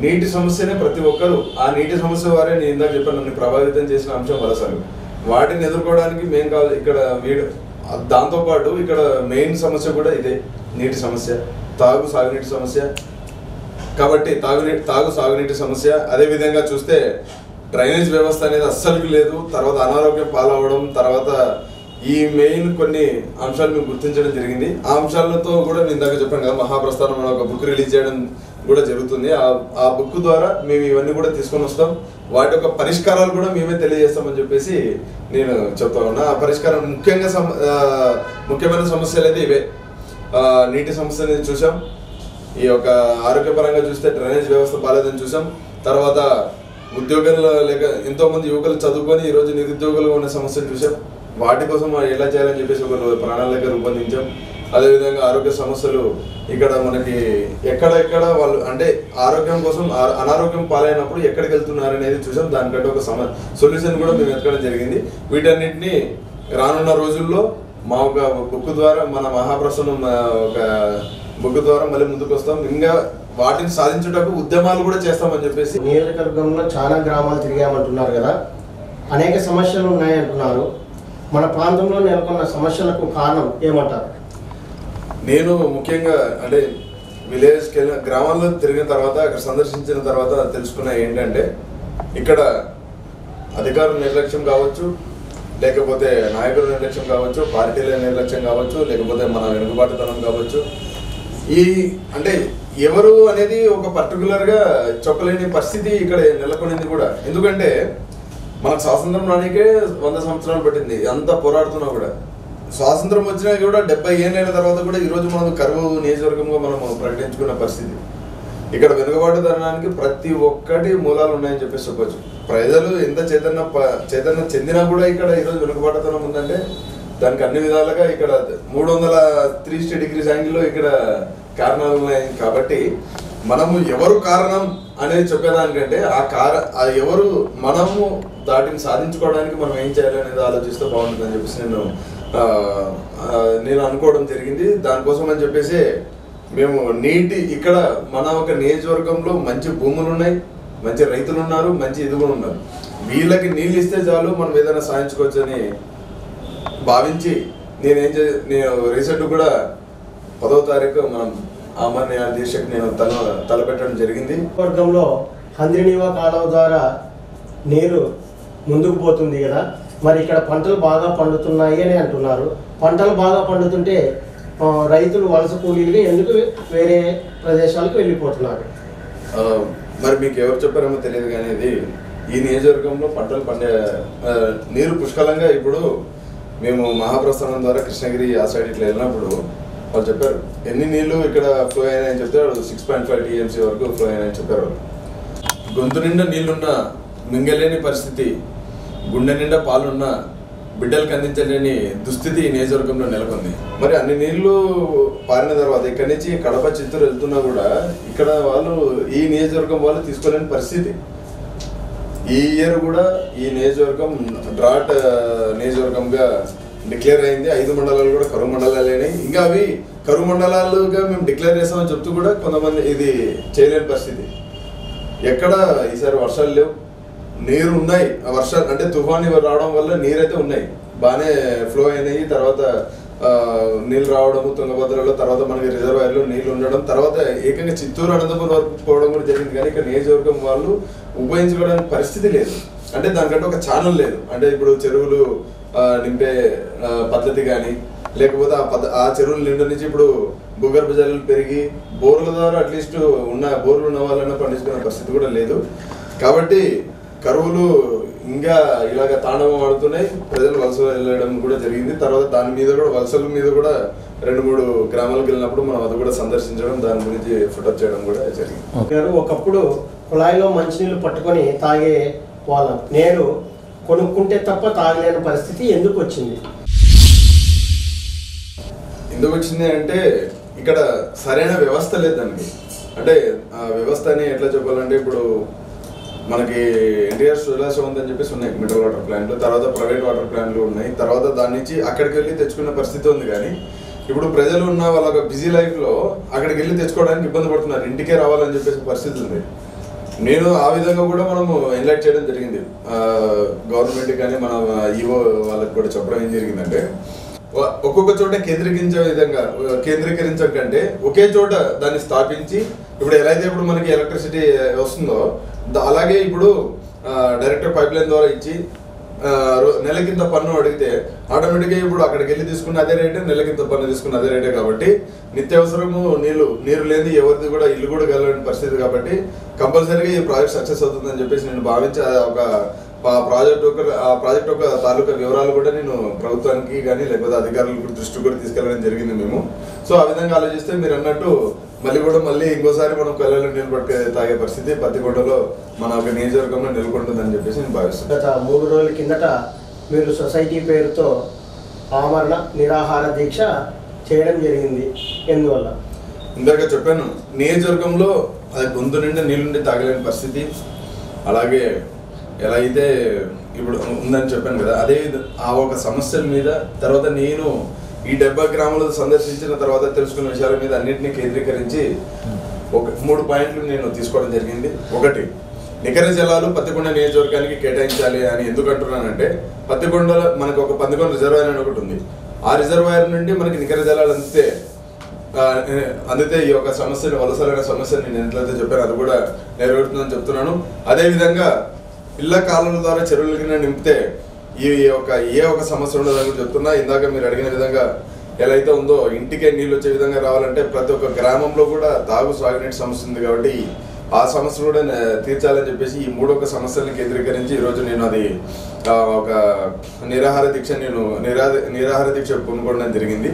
Speaker 2: నీటి సమస్యనే ప్రతి ఒక్కరు ఆ నీటి సమస్య వారే నేను ఇందాక చెప్పాను, నన్ను ప్రభావితం చేసిన అంశం వలసలు. వాటిని ఎదుర్కోవడానికి మేము కావాలి ఇక్కడ దాంతోపాటు ఇక్కడ మెయిన్ సమస్య కూడా ఇదే, నీటి సమస్య, సాగునీటి సమస్య. కాబట్టి సాగునీటి సమస్య. అదేవిధంగా చూస్తే డ్రైనేజ్ వ్యవస్థ అనేది అస్సలు లేదు. తర్వాత అనారోగ్యం పాలవడం, తర్వాత ఈ మెయిన్ కొన్ని అంశాలు మేము గుర్తించడం జరిగింది. ఆ అంశాలతో కూడా నేను ఇందాక చెప్పాను కదా, మహాప్రస్థానం అనే ఒక బుక్ రిలీజ్ చేయడం కూడా జరుగుతుంది. ఆ బుక్ ద్వారా మేము ఇవన్నీ కూడా తీసుకొని వస్తాం. వాటి యొక్క పరిష్కారాలు కూడా మేమే తెలియజేస్తామని చెప్పేసి నేను చెప్తా ఉన్నా. ఆ పరిష్కారం ముఖ్యమైన సమస్యలు అయితే ఇవే. నీటి సమస్యని చూసాం, ఈ యొక్క ఆరోగ్యపరంగా చూస్తే డ్రైనేజ్ వ్యవస్థ బాలేదని చూసాం. తర్వాత ఉద్యోగాలు లేక ఎంతోమంది యువకులు చదువుకొని ఈరోజు నిరుద్యోగులుగా ఉన్న సమస్యను చూసాం. వాటి కోసం ఎలా చేయాలని చెప్పేసి ఒక ప్రణాళిక రూపొందించాం. అదేవిధంగా ఆరోగ్య సమస్యలు ఇక్కడ మనకి ఎక్కడెక్కడ వాళ్ళు అంటే ఆరోగ్యం కోసం అనారోగ్యం పాలైనప్పుడు ఎక్కడికి వెళ్తున్నారు అనేది చూసాం. దానికంటే ఒక సొల్యూషన్ కూడా మేము ఎత్తుకోవడం జరిగింది. వీటన్నిటిని రానున్న రోజుల్లో మా ఒక బుక్ ద్వారా, మన మహాప్రస్థానం ఒక బుక్ ద్వారా మళ్ళీ ముందుకు వస్తాం. ఇంకా వాటిని సాధించుటకు ఉద్యమాలు కూడా చేస్తామని చెప్పేసి.
Speaker 1: నియోజకవర్గంలో చాలా గ్రామాలు తిరిగామంటున్నారు కదా, అనేక సమస్యలు ఉన్నాయంటున్నారు. మన ప్రాంతంలో నెలకొన్న సమస్యలకు కారణం ఏమంటారు?
Speaker 2: నేను ముఖ్యంగా అంటే విలేజ్కి వెళ్ళిన గ్రామాల్లో తిరిగిన తర్వాత, అక్కడ సందర్శించిన తర్వాత తెలుసుకున్న ఏంటంటే, ఇక్కడ అధికారుల నిర్లక్ష్యం కావచ్చు, లేకపోతే నాయకుల నిర్లక్ష్యం కావచ్చు, పార్టీల నిర్లక్ష్యం కావచ్చు, లేకపోతే మన వెనుకబాటుతనం కావచ్చు. అంటే ఎవరు అనేది ఒక పర్టికులర్గా చెప్పలేని పరిస్థితి ఇక్కడ నెలకొనింది కూడా. ఎందుకంటే మనకు స్వాతంత్రం రానికే 100 సంవత్సరాలు పట్టింది. అంత పోరాడుతున్నా కూడా స్వాతంత్రం వచ్చినా కూడా 70 ఏళ్ళైన తర్వాత కూడా ఈరోజు మనం కరువు నియోజకవర్గంగా మనం ప్రకటించుకున్న పరిస్థితి. ఇక్కడ వెనుకబాటుతనానికి ప్రతి ఒక్కటి మూలాలు ఉన్నాయని చెప్పేసి చెప్పొచ్చు. ప్రజలు ఎంత చైతన్యం చెందినా కూడా ఇక్కడ ఈరోజు వెనుకబాటుతనం ఉందంటే దానికి అన్ని విధాలుగా ఇక్కడ 360 డిగ్రీస్ యాంగిల్లో ఇక్కడ కారణాలు ఉన్నాయి. కాబట్టి మనము ఎవరు కారణం అనేది చెప్పేదానికంటే ఆ ఎవరు మనము దాటిని సాధించుకోవడానికి మనం ఏం చేయాలి అనేది ఆలోచిస్తే బాగుంటుందని చెప్పేసి నేను అనుకోవడం జరిగింది. దానికోసం అని చెప్పేసి మేము ఇక్కడ మన ఒక నియోజకవర్గంలో మంచి భూములు ఉన్నాయి, మంచి రైతులు ఉన్నారు, మంచి ఇది కూడా ఉన్నారు. వీళ్ళకి నీళ్ళు ఇస్తే చాలు మనం ఏదైనా సాధించుకోవచ్చు అని భావించి నేను రీసెంట్ కూడా 10వ తారీఖు మనం ఆమరణ దీక్షకు నేను తలపెట్టడం జరిగింది.
Speaker 1: వర్గంలో హంద్రినీవా కాలువ ద్వారా నీరు ముందుకు పోతుంది కదా, మరి ఇక్కడ పంటలు బాగా పండుతున్నాయి అని అంటున్నారు. పంటలు బాగా పండుతుంటే రైతులు వలస కూలీలుగా ఎందుకు వేరే ప్రదేశాలకు వెళ్ళిపోతున్నారు?
Speaker 2: మరి మీకు ఎవరు చెప్పారేమో తెలియదు కానీ ఈ నియోజకవర్గంలో పంటలు నీరు పుష్కలంగా ఇప్పుడు మేము మహాప్రస్థానం ద్వారా కృష్ణగిరి ఆ సైడ్ ఇట్లా వెళ్ళినప్పుడు వాళ్ళు చెప్పారు ఎన్ని నీళ్లు ఇక్కడ ఫ్లో అయినాయని చెప్తారు. 6.5 TMC వరకు ఫ్లో అయినాయని చెప్పారు. గొంతు నిండా నీళ్లున్నా మింగలేని పరిస్థితి, గుండె నిండా పాలున్నా బిడ్డలకు అందించలేని దుస్థితి ఈ నియోజకవర్గంలో నెలకొంది. మరి అన్ని నీళ్లు పారిన తర్వాత ఇక్కడి నుంచి కడప, చిత్తూరు వెళ్తున్నా కూడా ఇక్కడ వాళ్ళు ఈ నియోజకవర్గం వాళ్ళు తీసుకోలేని పరిస్థితి. ఈ ఇయర్ కూడా ఈ నియోజకవర్గం డ్రాట్ నియోజకవర్గంగా డిక్లేర్ అయింది. 5 మండలాలు కూడా కరువు మండలాలు అయినాయి. ఇంకా అవి కరువు మండలాలుగా మేము డిక్లేర్ చేస్తామని చెప్తూ కూడా కొంతమంది ఇది చేయలేని పరిస్థితి. ఎక్కడ ఈసారి వర్షాలు లేవు, నీరు ఉన్నాయి. వర్షాలు అంటే తుఫాను రావడం వల్ల నీరైతే ఉన్నాయి, బాగానే ఫ్లో అయినాయి. తర్వాత నీళ్ళు రావడము తుంగభద్రలో, తర్వాత మనకి రిజర్వాయర్లో నీళ్ళు ఉండడం, తర్వాత ఏకంగా చిత్తూరు, అనంతపురం వరకు పోవడం కూడా జరిగింది. కానీ ఇక్కడ నియోజకవర్గం వాళ్ళు ఉపయోగించుకోవడానికి పరిస్థితి లేదు. అంటే దానికంటే ఒక ఛానల్ లేదు. అంటే ఇప్పుడు చెరువులు నింపే పద్ధతి కానీ, లేకపోతే ఆ చెరువులు నిండు నుంచి ఇప్పుడు భూగర్భ జలాలు పెరిగి బోర్ల ద్వారా అట్లీస్ట్ బోర్లు ఉన్న వాళ్ళన్నా పండించుకునే పరిస్థితి కూడా లేదు. కాబట్టి కరువులు ఇంకా ఇలాగ తాండవం ఆడుతున్నాయి. ప్రజలు వలస వెళ్ళడం కూడా జరిగింది. తర్వాత దాని మీద కూడా వలసల మీద కూడా 2-3 గ్రామాలకు వెళ్ళినప్పుడు మనం అది కూడా సందర్శించడం, దాని గురించి ఫోటో చేయడం కూడా జరిగింది.
Speaker 1: ఒకప్పుడు కుళాయిలో మంచినీళ్ళు పట్టుకొని తాగే వాళ్ళం, నేడు కొనుక్కుంటే తప్ప తాగలేని పరిస్థితి ఎందుకు వచ్చింది?
Speaker 2: ఎందుకు వచ్చింది అంటే ఇక్కడ సరైన వ్యవస్థ లేదు దానికి. అంటే ఆ వ్యవస్థని ఎట్లా చెప్పాలంటే, ఇప్పుడు మనకి ఎన్టీఆర్ సుజలాశయం ఉందని చెప్పేసి ఉన్నాయి మినరల్ వాటర్ ప్లాంట్లు, తర్వాత ప్రైవేట్ వాటర్ ప్లాంట్లు ఉన్నాయి. తర్వాత దాని నుంచి అక్కడికి వెళ్ళి తెచ్చుకునే పరిస్థితి ఉంది. కానీ ఇప్పుడు ప్రజలు ఉన్న వాళ్ళ బిజీ లైఫ్లో అక్కడికి వెళ్ళి తెచ్చుకోవడానికి ఇబ్బంది పడుతున్నారు, ఇంటికే రావాలని చెప్పేసి పరిస్థితి ఉంది. నేను ఆ విధంగా కూడా మనము ఎన్లైట్ చేయడం జరిగింది గవర్నమెంట్ కానీ మన ఈవో వాళ్ళకి కూడా చెప్పడం ఏం జరిగిందంటే, ఒక్కొక్క చోట కేంద్రీకరించడం కంటే ఒకే చోట దాన్ని స్థాపించి, ఇప్పుడు ఎలా అయితే ఇప్పుడు మనకి ఎలక్ట్రిసిటీ వస్తుందో అలాగే ఇప్పుడు డైరెక్ట్ పైప్ లైన్ ద్వారా ఇచ్చి నెలకింత పన్ను అడిగితే ఆటోమేటిక్గా ఇప్పుడు అక్కడికి వెళ్ళి తీసుకున్న అదే రేటే, నెలకింత పన్ను తీసుకున్న అదే రేటే. కాబట్టి నిత్యావసరము నీరు లేని ఎవరిది కూడా ఇల్లు కూడా కలగని పరిస్థితి. కాబట్టి కంపల్సరీగా ఈ ప్రాజెక్ట్ సక్సెస్ అవుతుందని చెప్పేసి నేను భావించి ఆ ప్రాజెక్ట్ ఒక తాలూకా వివరాలు కూడా నేను ప్రభుత్వానికి కానీ లేకపోతే అధికారులకు దృష్టి కూడా తీసుకెళ్ళడం జరిగింది మేము. సో ఆ విధంగా ఆలోచిస్తే మీరు అన్నట్టు మళ్ళీ ఇంకోసారి మనం కళ్ళలో నీళ్ళు పట్టుకు తాగే పరిస్థితి పత్తికొండలో మన ఒక నియోజకవర్గంలో నెలకొంటుందని చెప్పేసి నేను భావిస్తున్నాను.
Speaker 1: గత 3 రోజుల కిందట మీరు సొసైటీ పేరుతో ఆమరణ నిరాహార దీక్ష చేయడం జరిగింది. ఎందువల్ల?
Speaker 2: ఇందాక చెప్పాను, నియోజకవర్గంలో అది గొంతు నిండా నీళ్ళుండి తాగలేని పరిస్థితి. అలాగే ఎలా అయితే ఇప్పుడు ఉందని చెప్పాను కదా, అదే ఆ ఒక సమస్యల మీద తర్వాత నేను ఈ 70 గ్రామాలు సందర్శించిన తర్వాత తెలుసుకున్న విషయాల మీద అన్నింటినీ కేంద్రీకరించి ఒక 3 పాయింట్లు నేను తీసుకోవడం జరిగింది. ఒకటి, నికర జలాలు పత్తికొండ నియోజకవర్గానికి కేటాయించాలి అని ఎందుకు అంటున్నానంటే, పత్తికొండలో మనకు ఒక పత్తికొండ రిజర్వాయర్ అని ఒకటి ఉంది. ఆ రిజర్వాయర్ నుండి మనకి నికర జలాలు అందితే ఈ యొక్క సమస్యని, వలసలైన సమస్యని నేను ఎంతైతే చెప్పాను అది కూడా నెరవేరుతుందని చెప్తున్నాను. అదేవిధంగా ఇళ్ల కాలువల ద్వారా చెరువులకి నింపితే ఏ ఒక సమస్య ఉండదని చెప్తున్నా. ఇందాక మీరు అడిగిన విధంగా ఎలా అయితే ఉందో ఇంటికే నీళ్ళు వచ్చే విధంగా రావాలంటే ప్రతి ఒక్క గ్రామంలో కూడా సాగునీటి సమస్య ఉంది. కాబట్టి ఆ సమస్య కూడా తీర్చాలని చెప్పేసి ఈ 3 సమస్యలను కేంద్రీకరించి ఈరోజు నేను అది ఒక నిరాహార దీక్ష పూనుకోవడం జరిగింది.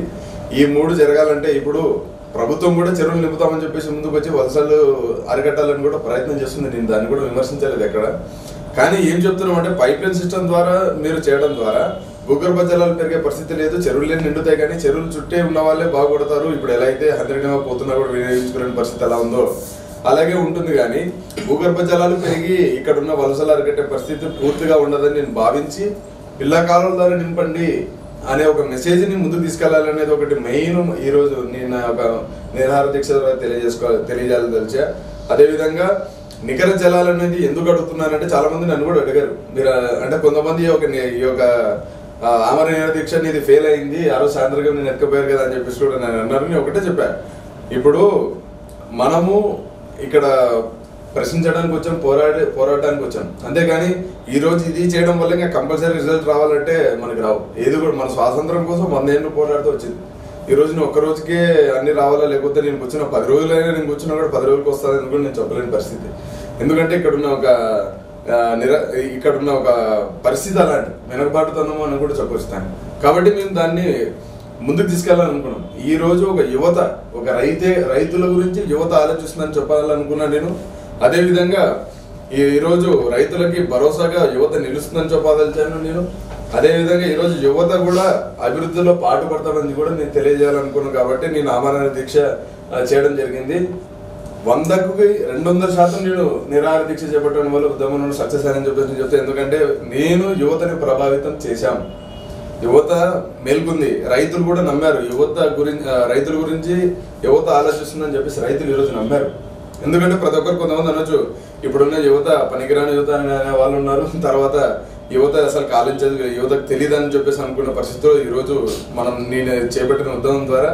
Speaker 2: ఈ 3 జరగాలంటే ఇప్పుడు ప్రభుత్వం కూడా చెరువులు నింపుతామని చెప్పేసి ముందుకు వచ్చి వలసలు అరికట్టాలని కూడా ప్రయత్నం చేస్తుంది. నేను దాన్ని కూడా విమర్శించలేదు ఎక్కడ. కానీ ఏం చెప్తున్నాం అంటే, పైప్ లైన్ సిస్టమ్ ద్వారా మీరు చేయడం ద్వారా భూగర్భ జలాలు పెరిగే పరిస్థితి లేదు, చెరువులు నిండుతాయి. కానీ చెరువులు చుట్టే ఉన్న వాళ్ళే బాగుపడతారు. ఇప్పుడు ఎలా అయితే 100 పోతున్నా కూడా వినియోగించుకునే పరిస్థితి ఎలా ఉందో అలాగే ఉంటుంది. కానీ భూగర్భ జలాలు పెరిగి ఇక్కడ ఉన్న వలసలు అరికట్టే పరిస్థితి పూర్తిగా ఉండదని నేను భావించి ఇళ్ల కాలువల ద్వారా నింపండి అనే ఒక మెసేజ్ని ముందుకు తీసుకెళ్లాలనేది ఒకటి మెయిన్ ఈరోజు నేను ఒక నిరాహార దీక్ష ద్వారా తెలియజేయాలని తెలిసా. అదేవిధంగా నికర జలాలు అనేది ఎందుకు అడుగుతున్నారంటే, చాలా మంది నన్ను కూడా అడిగారు. మీరు అంటే కొంతమంది ఈ యొక్క ఆమరణ దీక్ష ఇది ఫెయిల్ అయింది, ఆ రోజు సాయంత్రం నేను ఎక్కపోయారు కదా అని చెప్పేసి కూడా నేను అన్నారు. నేను ఒకటే చెప్పాను, ఇప్పుడు మనము ఇక్కడ ప్రశ్నించడానికి వచ్చాం, పోరాటానికి వచ్చాం. అంతేగాని ఈ రోజు ఇది చేయడం వల్ల ఇంకా కంపల్సరీ రిజల్ట్ రావాలంటే మనకి రావు. ఏది కూడా మన స్వాతంత్రం కోసం 100 ఏళ్ళు పోరాడుతూ వచ్చింది. ఈ రోజు నేను ఒక్క రోజుకే అన్ని రావాలా, లేకపోతే నేను వచ్చిన 10 రోజులైనా నేను కూర్చున్నా కూడా 10 రోజులకు వస్తుందని కూడా నేను చెప్పలేని పరిస్థితి. ఎందుకంటే ఇక్కడున్న ఒక పరిస్థితి అలాంటి వెనకబాటుతనము అని కూడా చెప్పొచ్చుతాను. కాబట్టి మేము దాన్ని ముందుకు తీసుకెళ్లాలనుకున్నాం. ఈ రోజు ఒక యువత, ఒక రైతుల గురించి యువత ఆలోచిస్తుందని చెప్పాలనుకున్నా నేను. అదేవిధంగా ఈరోజు రైతులకి భరోసాగా యువత నిలుస్తుందని చెప్పదలిచాను నేను. అదేవిధంగా ఈరోజు యువత కూడా అభివృద్ధిలో పాటుపడతామని కూడా నేను తెలియజేయాలనుకున్నాను. కాబట్టి నేను ఆమరణ దీక్ష చేయడం జరిగింది. 100కి 200% నేను నిరాహార దీక్ష చేపట్టడం వల్ల ఉద్యమంలో సక్సెస్ అని చెప్పేసి చెప్తాను. ఎందుకంటే నేను యువతని ప్రభావితం చేశాం, యువత మేల్కొంది, రైతులు కూడా నమ్మారు. రైతుల గురించి యువత ఆలోచిస్తుందని చెప్పేసి రైతులు ఈరోజు నమ్మారు. ఎందుకంటే ప్రతి ఒక్కరు కొంతమంది అనొచ్చు, ఇప్పుడున్న యువత పనికిరాని యువత అనే వాళ్ళు ఉన్నారు, తర్వాత యువత అసలు కాలించదు, యువతకు తెలియదు అని చెప్పేసి అనుకున్న పరిస్థితిలో ఈరోజు నేను చేపట్టిన ఉద్యమం ద్వారా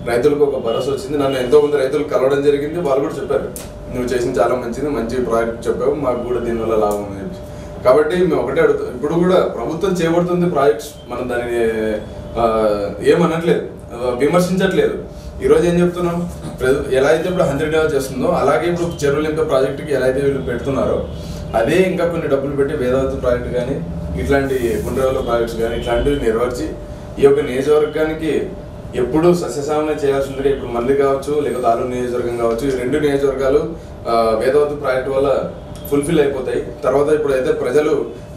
Speaker 2: రైతులకు ఒక భరోసా వచ్చింది. నన్ను ఎంతో మంది రైతులు కలవడం జరిగింది. వాళ్ళు కూడా చెప్పారు, నువ్వు చేసిన చాలా మంచిది, మంచి ప్రాజెక్ట్ చెప్పావు, మాకు కూడా దీనివల్ల లాభం ఉంది చెప్పి. కాబట్టి మేము ఒకటే అడుగుతాం, ఇప్పుడు కూడా ప్రభుత్వం చేపడుతుంది ప్రాజెక్ట్స్, మనం దానిని ఏమనట్లేదు, విమర్శించట్లేదు. ఈరోజు ఏం చెప్తున్నాం, ఎలా అయితే ఇప్పుడు 100 చేస్తుందో అలాగే ఇప్పుడు చెరువులు నింపే ప్రాజెక్టుకి ఎలా అయితే వీళ్ళు పెడుతున్నారో అదే ఇంకా కొన్ని డబ్బులు పెట్టి వేదావతి ప్రాజెక్టు కానీ ఇట్లాంటి గుండ్రవల్ల ప్రాజెక్ట్స్ కానీ ఇట్లాంటివి నెరవేర్చి ఈ యొక్క నియోజకవర్గానికి ఎప్పుడు సస్యశ్యామలం చేయాల్సిందిగా ఇప్పుడు మళ్ళీ కావచ్చు, లేకపోతే ఆలూరు నియోజకవర్గం కావచ్చు, ఈ 2 నియోజకవర్గాలు వేదావతి ప్రాజెక్టు వల్ల ఫుల్ఫిల్ అయిపోతాయి. తర్వాత ఇప్పుడు అయితే ప్రజలు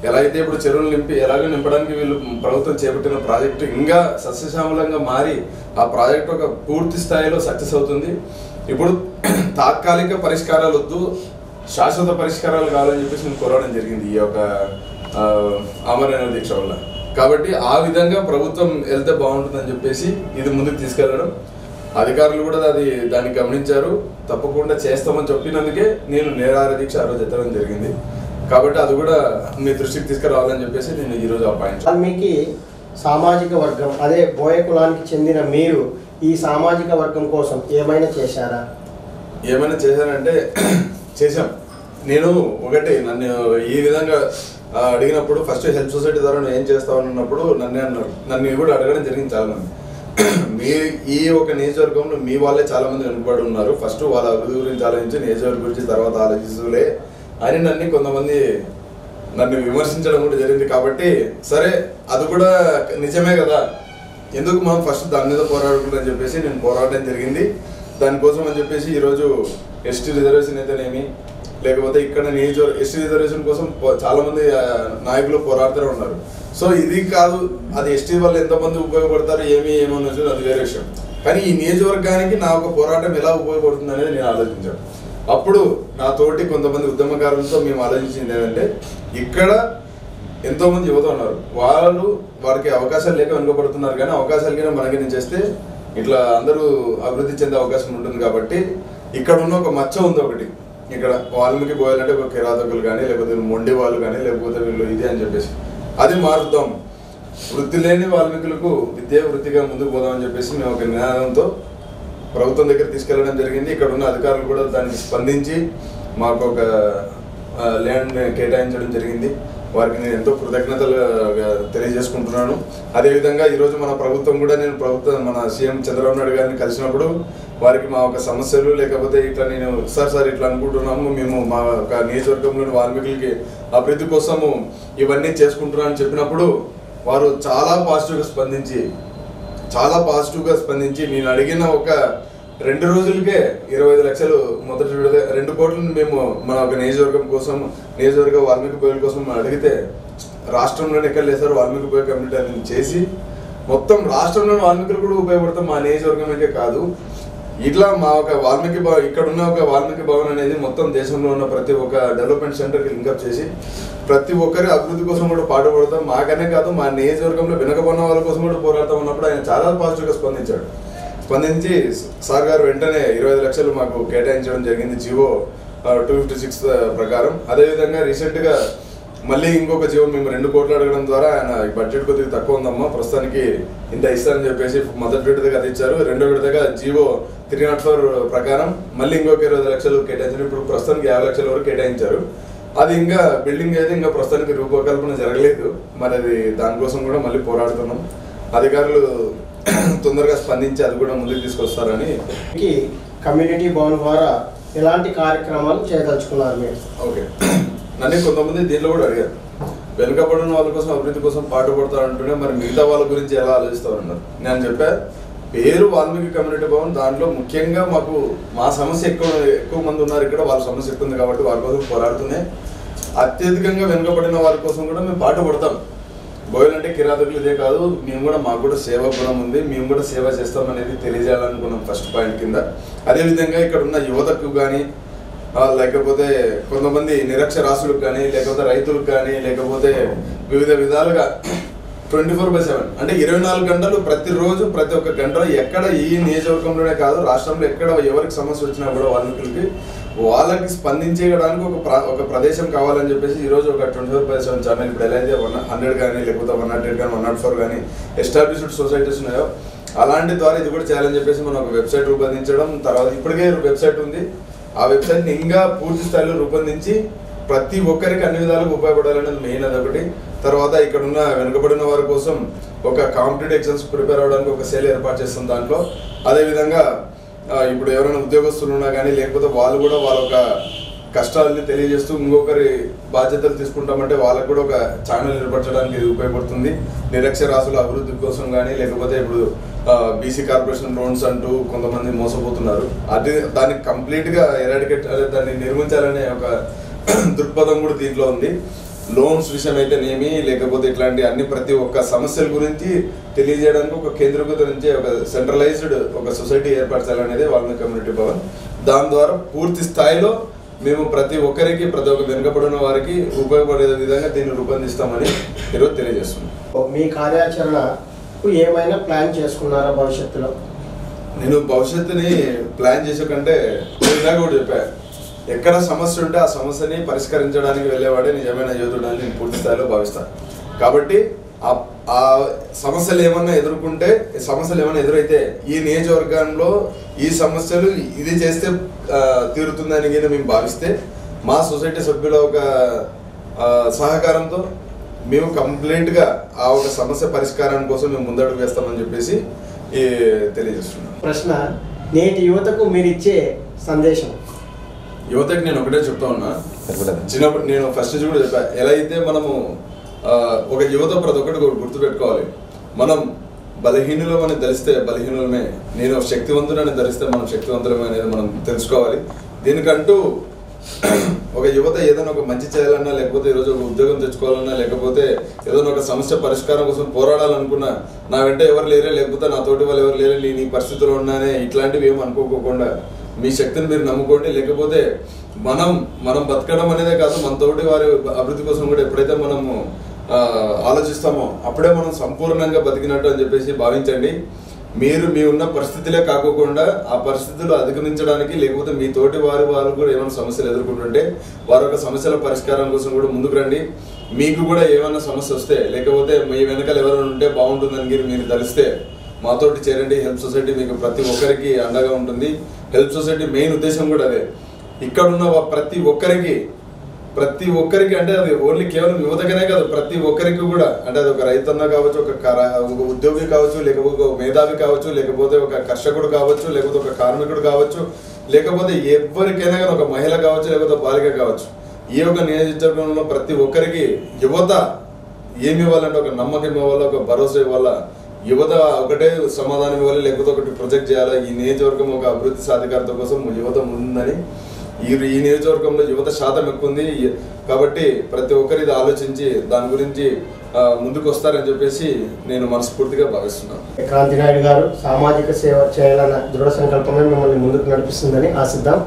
Speaker 2: ఎలా అయితే ఇప్పుడు చెరువులు ఎలాగో నింపడానికి వీళ్ళు ప్రభుత్వం చేపట్టిన ప్రాజెక్టు ఇంకా సస్యశ్యామలంగా మారి ఆ ప్రాజెక్టు ఒక పూర్తి స్థాయిలో సక్సెస్ అవుతుంది. ఇప్పుడు తాత్కాలిక పరిష్కారాలు వద్దు, శాశ్వత పరిష్కారాలు కావాలని చెప్పేసి నేను కోరడం జరిగింది ఈ యొక్క ఆమరణ దీక్ష వల్ల. కాబట్టి ఆ విధంగా ప్రభుత్వం వెళ్తే బాగుంటుందని చెప్పేసి ఇది ముందుకు తీసుకెళ్లడం, అధికారులు కూడా దాన్ని గమనించారు, తప్పకుండా చేస్తామని చెప్పినందుకే నేను నిరాహార దీక్ష ఆ రోజు ఎత్తడం జరిగింది. కాబట్టి అది కూడా మీ దృష్టికి తీసుకురావాలని చెప్పేసి నేను ఈరోజు ఆ పాయింట్.
Speaker 1: వాల్మీకి సామాజిక వర్గం, అదే బోయ కులానికి చెందిన మీరు ఈ సామాజిక వర్గం కోసం ఏమైనా చేశారా?
Speaker 2: ఏమైనా చేశానంటే చేశాం. నేను ఒకటి నన్ను ఈ విధంగా అడిగినప్పుడు ఫస్ట్ హెల్ప్ సొసైటీ ద్వారా నువ్వు ఏం చేస్తావు అన్నప్పుడు నన్నే అన్నారు. నన్ను కూడా అడగడం జరిగింది చాలా మంది. మీ ఈ ఒక నియోజకవర్గంలో మీ వాళ్ళే చాలా మంది వెనుకబడి ఉన్నారు, ఫస్ట్ వాళ్ళ అభివృద్ధి గురించి ఆలోచించి నియోజకవర్గం గురించి తర్వాత ఆలోచిస్తులే అని కొంతమంది నన్ను విమర్శించడం కూడా జరిగింది. కాబట్టి సరే అది కూడా నిజమే కదా, ఎందుకు మనం ఫస్ట్ దాని మీద పోరాడుకుందని చెప్పేసి నేను పోరాడడం జరిగింది. దానికోసం అని చెప్పేసి ఈరోజు ఎస్టీ రిజర్వేషన్ అయితేనేమి, లేకపోతే ఇక్కడ ఎస్టీ రిజర్వేషన్ కోసం చాలా మంది నాయకులు పోరాడుతూనే ఉన్నారు. సో ఇది కాదు, అది ఎస్టీ వల్ల ఎంతమంది ఉపయోగపడతారు ఏమన్నది అది వేరే విషయం. కానీ ఈ నియోజకవర్గానికి నా ఒక పోరాటం ఎలా ఉపయోగపడుతుంది అనేది నేను ఆలోచించాను. అప్పుడు నా తోటి కొంతమంది ఉద్యమకారులతో మేము ఆలోచించింది ఏంటంటే, ఇక్కడ ఎంతోమంది యువత ఉన్నారు, వారికి అవకాశాలు లేక వెనుకబడుతున్నారు. కానీ అవకాశాలు కింద మనకి నేను చేస్తే ఇట్లా అందరూ అభివృద్ధి చెందే అవకాశం ఉంటుంది. కాబట్టి ఇక్కడ ఉన్న ఒక మచ్చ ఉంది ఒకటి, ఇక్కడ వాల్మీకి పోయాలంటే ఒక కిరాతకులు కానీ, లేకపోతే మొండి వాళ్ళు కానీ, లేకపోతే వీళ్ళు ఇది అని చెప్పేసి అది మారుద్దాం, వృత్తి లేని వాల్మీకులకు విద్యా వృత్తిగా ముందుకు పోదామని చెప్పేసి మేము ఒక నినాదంతో ప్రభుత్వం దగ్గర తీసుకెళ్లడం జరిగింది. ఇక్కడ ఉన్న అధికారులు కూడా దానికి స్పందించి మాకు ఒక ల్యాండ్ కేటాయించడం జరిగింది. వారికి నేను ఎంతో కృతజ్ఞతలు తెలియజేసుకుంటున్నాను. అదేవిధంగా ఈరోజు మన ప్రభుత్వం కూడా మన సీఎం చంద్రబాబు నాయుడు గారిని కలిసినప్పుడు వారికి మా ఒక సమస్యలు లేకపోతే ఇట్లా నేను సార్ ఇట్లా అనుకుంటున్నాము, మేము మా ఒక నియోజకవర్గంలోని వాల్మీకులకి అభివృద్ధి కోసము ఇవన్నీ చేసుకుంటున్నామని చెప్పినప్పుడు వారు చాలా పాజిటివ్గా స్పందించి నేను అడిగిన ఒక 2 రోజులకే 25 లక్షలు మొదటి 2 కోట్లను మేము మన ఒక నియోజకవర్గం కోసం, నియోజకవర్గ వాల్మీకి బోయల కోసం అడిగితే రాష్ట్రంలోనే ఎక్కడ లేసారు వాల్మీకి బోయ కమ్యూనిటీ అని చేసి మొత్తం రాష్ట్రంలోని వాల్మీకులు కూడా ఉపయోగపడతాం, మా నియోజకవర్గమే కాదు. ఇట్లా మా ఒక ఇక్కడ ఉన్న ఒక వాల్మీకి భవన్ అనేది మొత్తం దేశంలో ఉన్న ప్రతి ఒక్క డెవలప్మెంట్ సెంటర్కి లింకప్ చేసి ప్రతి ఒక్కరి అభివృద్ధి కోసం కూడా పాటుపడతాం. మాకనే కాదు, మా నియోజకవర్గంలో వెనకబడిన వాళ్ళ కోసం కూడా పోరాడతాం ఉన్నప్పుడు ఆయన చాలా పాజిటివ్గా స్పందించి సార్ గారు వెంటనే 25 లక్షలు మాకు కేటాయించడం జరిగింది జీవో 256 ప్రకారం. అదేవిధంగా రీసెంట్గా మళ్ళీ ఇంకొక జీవో మేము 2 కోట్లు అడగడం ద్వారా ఆయన బడ్జెట్ కొద్దిగా తక్కువ ఉందమ్మా, ప్రస్తుతానికి ఇంత ఇస్తారని చెప్పేసి మొదటి విడతగా అది ఇచ్చారు. రెండో విడతగా జీవో 304 ప్రకారం మళ్ళీ ఇంకొక 20 లక్షలు కేటాయించారు. ఇప్పుడు ప్రస్తుతానికి 50 లక్షల వరకు కేటాయించారు. అది ఇంకా బిల్డింగ్ అయితే ఇంకా ప్రస్తుతానికి రూపకల్పన జరగలేదు. మరి అది దానికోసం కూడా మళ్ళీ పోరాడుతున్నాం. అధికారులు తొందరగా స్పందించి అది కూడా ముందుకు తీసుకొస్తారని.
Speaker 1: కమ్యూనిటీ భవన్ ద్వారా ఎలాంటి కార్యక్రమాలు చేయదలుచుకున్నారు మీరు?
Speaker 2: ఓకే, నన్ను కొంతమంది దీనిలో కూడా అడిగారు, వెనుకబడిన వాళ్ళ కోసం అభివృద్ధి కోసం పాటుపడతారంటూనే మరి మిగతా వాళ్ళ గురించి ఎలా ఆలోచిస్తారన్నారు. నేను చెప్పా, పేరు వాల్మీకి కమ్యూనిటీ భవన్, దాంట్లో ముఖ్యంగా మా సమస్య ఎక్కువ మంది ఉన్నారు ఇక్కడ, వాళ్ళ సమస్య ఎక్కువ ఉంది కాబట్టి వారి కోసం పోరాడుతూనే అత్యధికంగా వెనుకబడిన వారి కోసం కూడా మేము పాటుపడతాం. బోయలంటే కిరాతకులు ఇదే కాదు, మాకు కూడా సేవ గుణం ఉంది, మేము కూడా సేవ చేస్తామనేది తెలియజేయాలనుకున్నాం ఫస్ట్ పాయింట్ కింద. అదేవిధంగా ఇక్కడ ఉన్న యువతకు కానీ, లేకపోతే కొంతమంది నిరక్షరాస్యులకు కానీ, లేకపోతే రైతులకు కానీ, లేకపోతే వివిధ విధాలుగా 24/7 అంటే 24 గంటలు ప్రతిరోజు ప్రతి ఒక్క గంటలో ఎక్కడ ఈ నియోజకవర్గంలోనే కాదు రాష్ట్రంలో ఎక్కడ ఎవరికి సమస్య వచ్చినా కూడా వాళ్ళకి స్పందించేయడానికి ఒక ప్రదేశం కావాలని చెప్పేసి ఈరోజు ఒక 24/7 ఛానల్ ఇప్పుడు ఎలా అయితే 100 కానీ, లేకపోతే 108 కానీ, 104 కానీ ఎస్టాబ్లిష్డ్ సొసైటీస్ ఉన్నాయో అలాంటి ద్వారా ఇది కూడా చేయాలని చెప్పేసి మనం ఒక వెబ్సైట్ రూపొందించడం. తర్వాత ఇప్పటికే వెబ్సైట్ ఉంది, ఆ వెబ్సైట్ని ఇంకా పూర్తి స్థాయిలో రూపొందించి ప్రతి ఒక్కరికి అన్ని విధాలుగా ఉపయోగపడాలనేది మెయిన్. అదొకటి. తర్వాత ఇక్కడ ఉన్న వెనుకబడిన వారి కోసం ఒక కాంపిటేటివ్ ఎగ్జామ్స్ ప్రిపేర్ అవ్వడానికి ఒక సెల్ ఏర్పాటు చేస్తాం దాంట్లో. అదేవిధంగా ఇప్పుడు ఎవరైనా ఉద్యోగస్తులు ఉన్నా కానీ, లేకపోతే వాళ్ళు కూడా వాళ్ళ ఒక కష్టాలని తెలియజేస్తూ ఇంకొకరి బాధ్యతలు తీసుకుంటామంటే వాళ్ళకు కూడా ఒక ఛానల్ ఏర్పరచడానికి ఇది ఉపయోగపడుతుంది. నిరక్షరాస్యుల అభివృద్ధి కోసం కానీ, లేకపోతే ఇప్పుడు బీసీ కార్పొరేషన్ లోన్స్ అంటూ కొంతమంది మోసపోతున్నారు, దాన్ని కంప్లీట్గా ఎరాడికేట్ దాన్ని నిర్మించాలనే ఒక దృక్పథం కూడా దీంట్లో ఉంది. లోన్స్ విషయం అయితేనేమి, లేకపోతే ఇట్లాంటి అన్ని ప్రతి ఒక్క సమస్యల గురించి తెలియజేయడానికి ఒక కేంద్రీకరించి ఒక సెంట్రలైజ్డ్ ఒక సొసైటీ ఏర్పరచాలనేది వాల్మీకి కమ్యూనిటీ భవన్. దాని ద్వారా పూర్తి స్థాయిలో మేము ప్రతి ఒక్కరికి, ప్రతి ఒక్క వెనుకబడిన వారికి ఉపయోగపడే విధంగా దీన్ని రూపొందిస్తామని ఈరోజు తెలియజేస్తున్నాం.
Speaker 1: మీ కార్యాచరణకు ఏమైనా ప్లాన్ చేసుకున్నారా భవిష్యత్తులో?
Speaker 2: నేను భవిష్యత్తుని ప్లాన్ చేసే కంటే ఇందాక కూడా చెప్పా, ఎక్కడ సమస్య ఉంటే ఆ సమస్యని పరిష్కరించడానికి వెళ్ళేవాడే నిజమైన యోధుడు అని నేను పూర్తి స్థాయిలో భావిస్తాను. కాబట్టి ఆ సమస్యలు ఏమన్నా ఎదురైతే ఈ నియోజకవర్గంలో ఈ సమస్యలు ఇది చేస్తే తీరుతుందని మేము భావిస్తే మా సొసైటీ సభ్యుల ఒక సహకారంతో మేము కంప్లీట్గా ఆ ఒక సమస్య పరిష్కారం కోసం మేము ముందడుగు వేస్తామని చెప్పేసి తెలియజేస్తున్నాం.
Speaker 1: ప్రశ్న, నేటి యువతకు మీరు ఇచ్చే సందేశం?
Speaker 2: యువతకి నేను ఒకటే చెప్తా ఉన్నా, చిన్నప్పుడు నేను ఫస్ట్ నుంచి కూడా చెప్పా, ఎలా అయితే మనము ఒక యువత ప్రతి ఒక్కటి గుర్తుపెట్టుకోవాలి, మనం బలహీనులమని ధరిస్తే బలహీనులమే, నేను శక్తివంతుడని ధరిస్తే మనం శక్తివంతులమే అనేది మనం తెలుసుకోవాలి. దీనికంటూ ఒక యువత ఏదైనా ఒక మంచి చేయాలన్నా, లేకపోతే ఈరోజు ఒక ఉద్యోగం తెచ్చుకోవాలన్నా, లేకపోతే ఏదైనా ఒక సమస్య పరిష్కారం కోసం పోరాడాలనుకున్నా, నా వెంట ఎవరు లేరే, లేకపోతే నా తోటి వాళ్ళు ఎవరు లేరే, నీ పరిస్థితుల్లో ఉన్నానే, ఇట్లాంటివి ఏమి అనుకోకుండా మీ శక్తిని మీరు నమ్ముకోండి. లేకపోతే మనం బతకడం అనేదే కాదు, మన తోటి వారి అభివృద్ధి కోసం కూడా ఎప్పుడైతే మనము ఆలోచిస్తామో అప్పుడే మనం సంపూర్ణంగా బతికినట్టు అని చెప్పేసి భావించండి. మీరు మీ ఉన్న పరిస్థితులే కాకోకుండా ఆ పరిస్థితులు అధిగమించడానికి, లేకపోతే మీ తోటి వాళ్ళు కూడా ఏమైనా సమస్యలు ఎదుర్కొంటుంటే వారి యొక్క సమస్యల పరిష్కారం కోసం కూడా ముందుకు రండి. మీకు కూడా ఏమైనా సమస్య వస్తే, లేకపోతే మీ వెనకాల ఎవరైనా ఉంటే బాగుంటుందని మీరు తలిస్తే మాతోటి చేరండి. హెల్ప్ సొసైటీ మీకు ప్రతి ఒక్కరికి అండగా ఉంటుంది. హెల్ప్ సొసైటీ మెయిన్ ఉద్దేశం కూడా అదే. ఇక్కడ ఉన్న ప్రతి ఒక్కరికి అంటే అది ఓన్లీ కేవలం యువతకనే కాదు, ప్రతి ఒక్కరికి కూడా, అంటే అది ఒక రైతన్న కావచ్చు, ఒక ఉద్యోగి కావచ్చు, లేకపోతే ఒక మేధావి కావచ్చు, లేకపోతే ఒక కర్షకుడు కావచ్చు, లేకపోతే ఒక కార్మికుడు కావచ్చు, లేకపోతే ఎవరికైనా కానీ ఒక మహిళ కావచ్చు, లేకపోతే బాలిక కావచ్చు, ఈ యొక్క నియోజకవర్గంలో ప్రతి ఒక్కరికి యువత ఏమి ఇవ్వాలంటే ఒక నమ్మకం ఇవ్వాలా, ఒక భరోసా ఇవ్వాలా. యువత ఒకటే సమాధానం ఇవ్వాలి, లేకపోతే ఒకటి ప్రొజెక్ట్ చేయాలి. ఈ నియోజకవర్గం ఒక అభివృద్ధి సాధికారత కోసం యువత ముందుందని, ఈ నియోజకవర్గంలో యువత శాతం ఎక్కువ ఉంది కాబట్టి ప్రతి ఒక్కరు ఇది ఆలోచించి దాని గురించి ముందుకు వస్తారని చెప్పేసి నేను మనస్ఫూర్తిగా భావిస్తున్నాను.
Speaker 1: క్రాంతి నాయుడు గారు సామాజిక సేవ చేయాలన్న దృఢ సంకల్పమే మిమ్మల్ని ముందుకు నడిపిస్తుందని ఆశిద్దాం.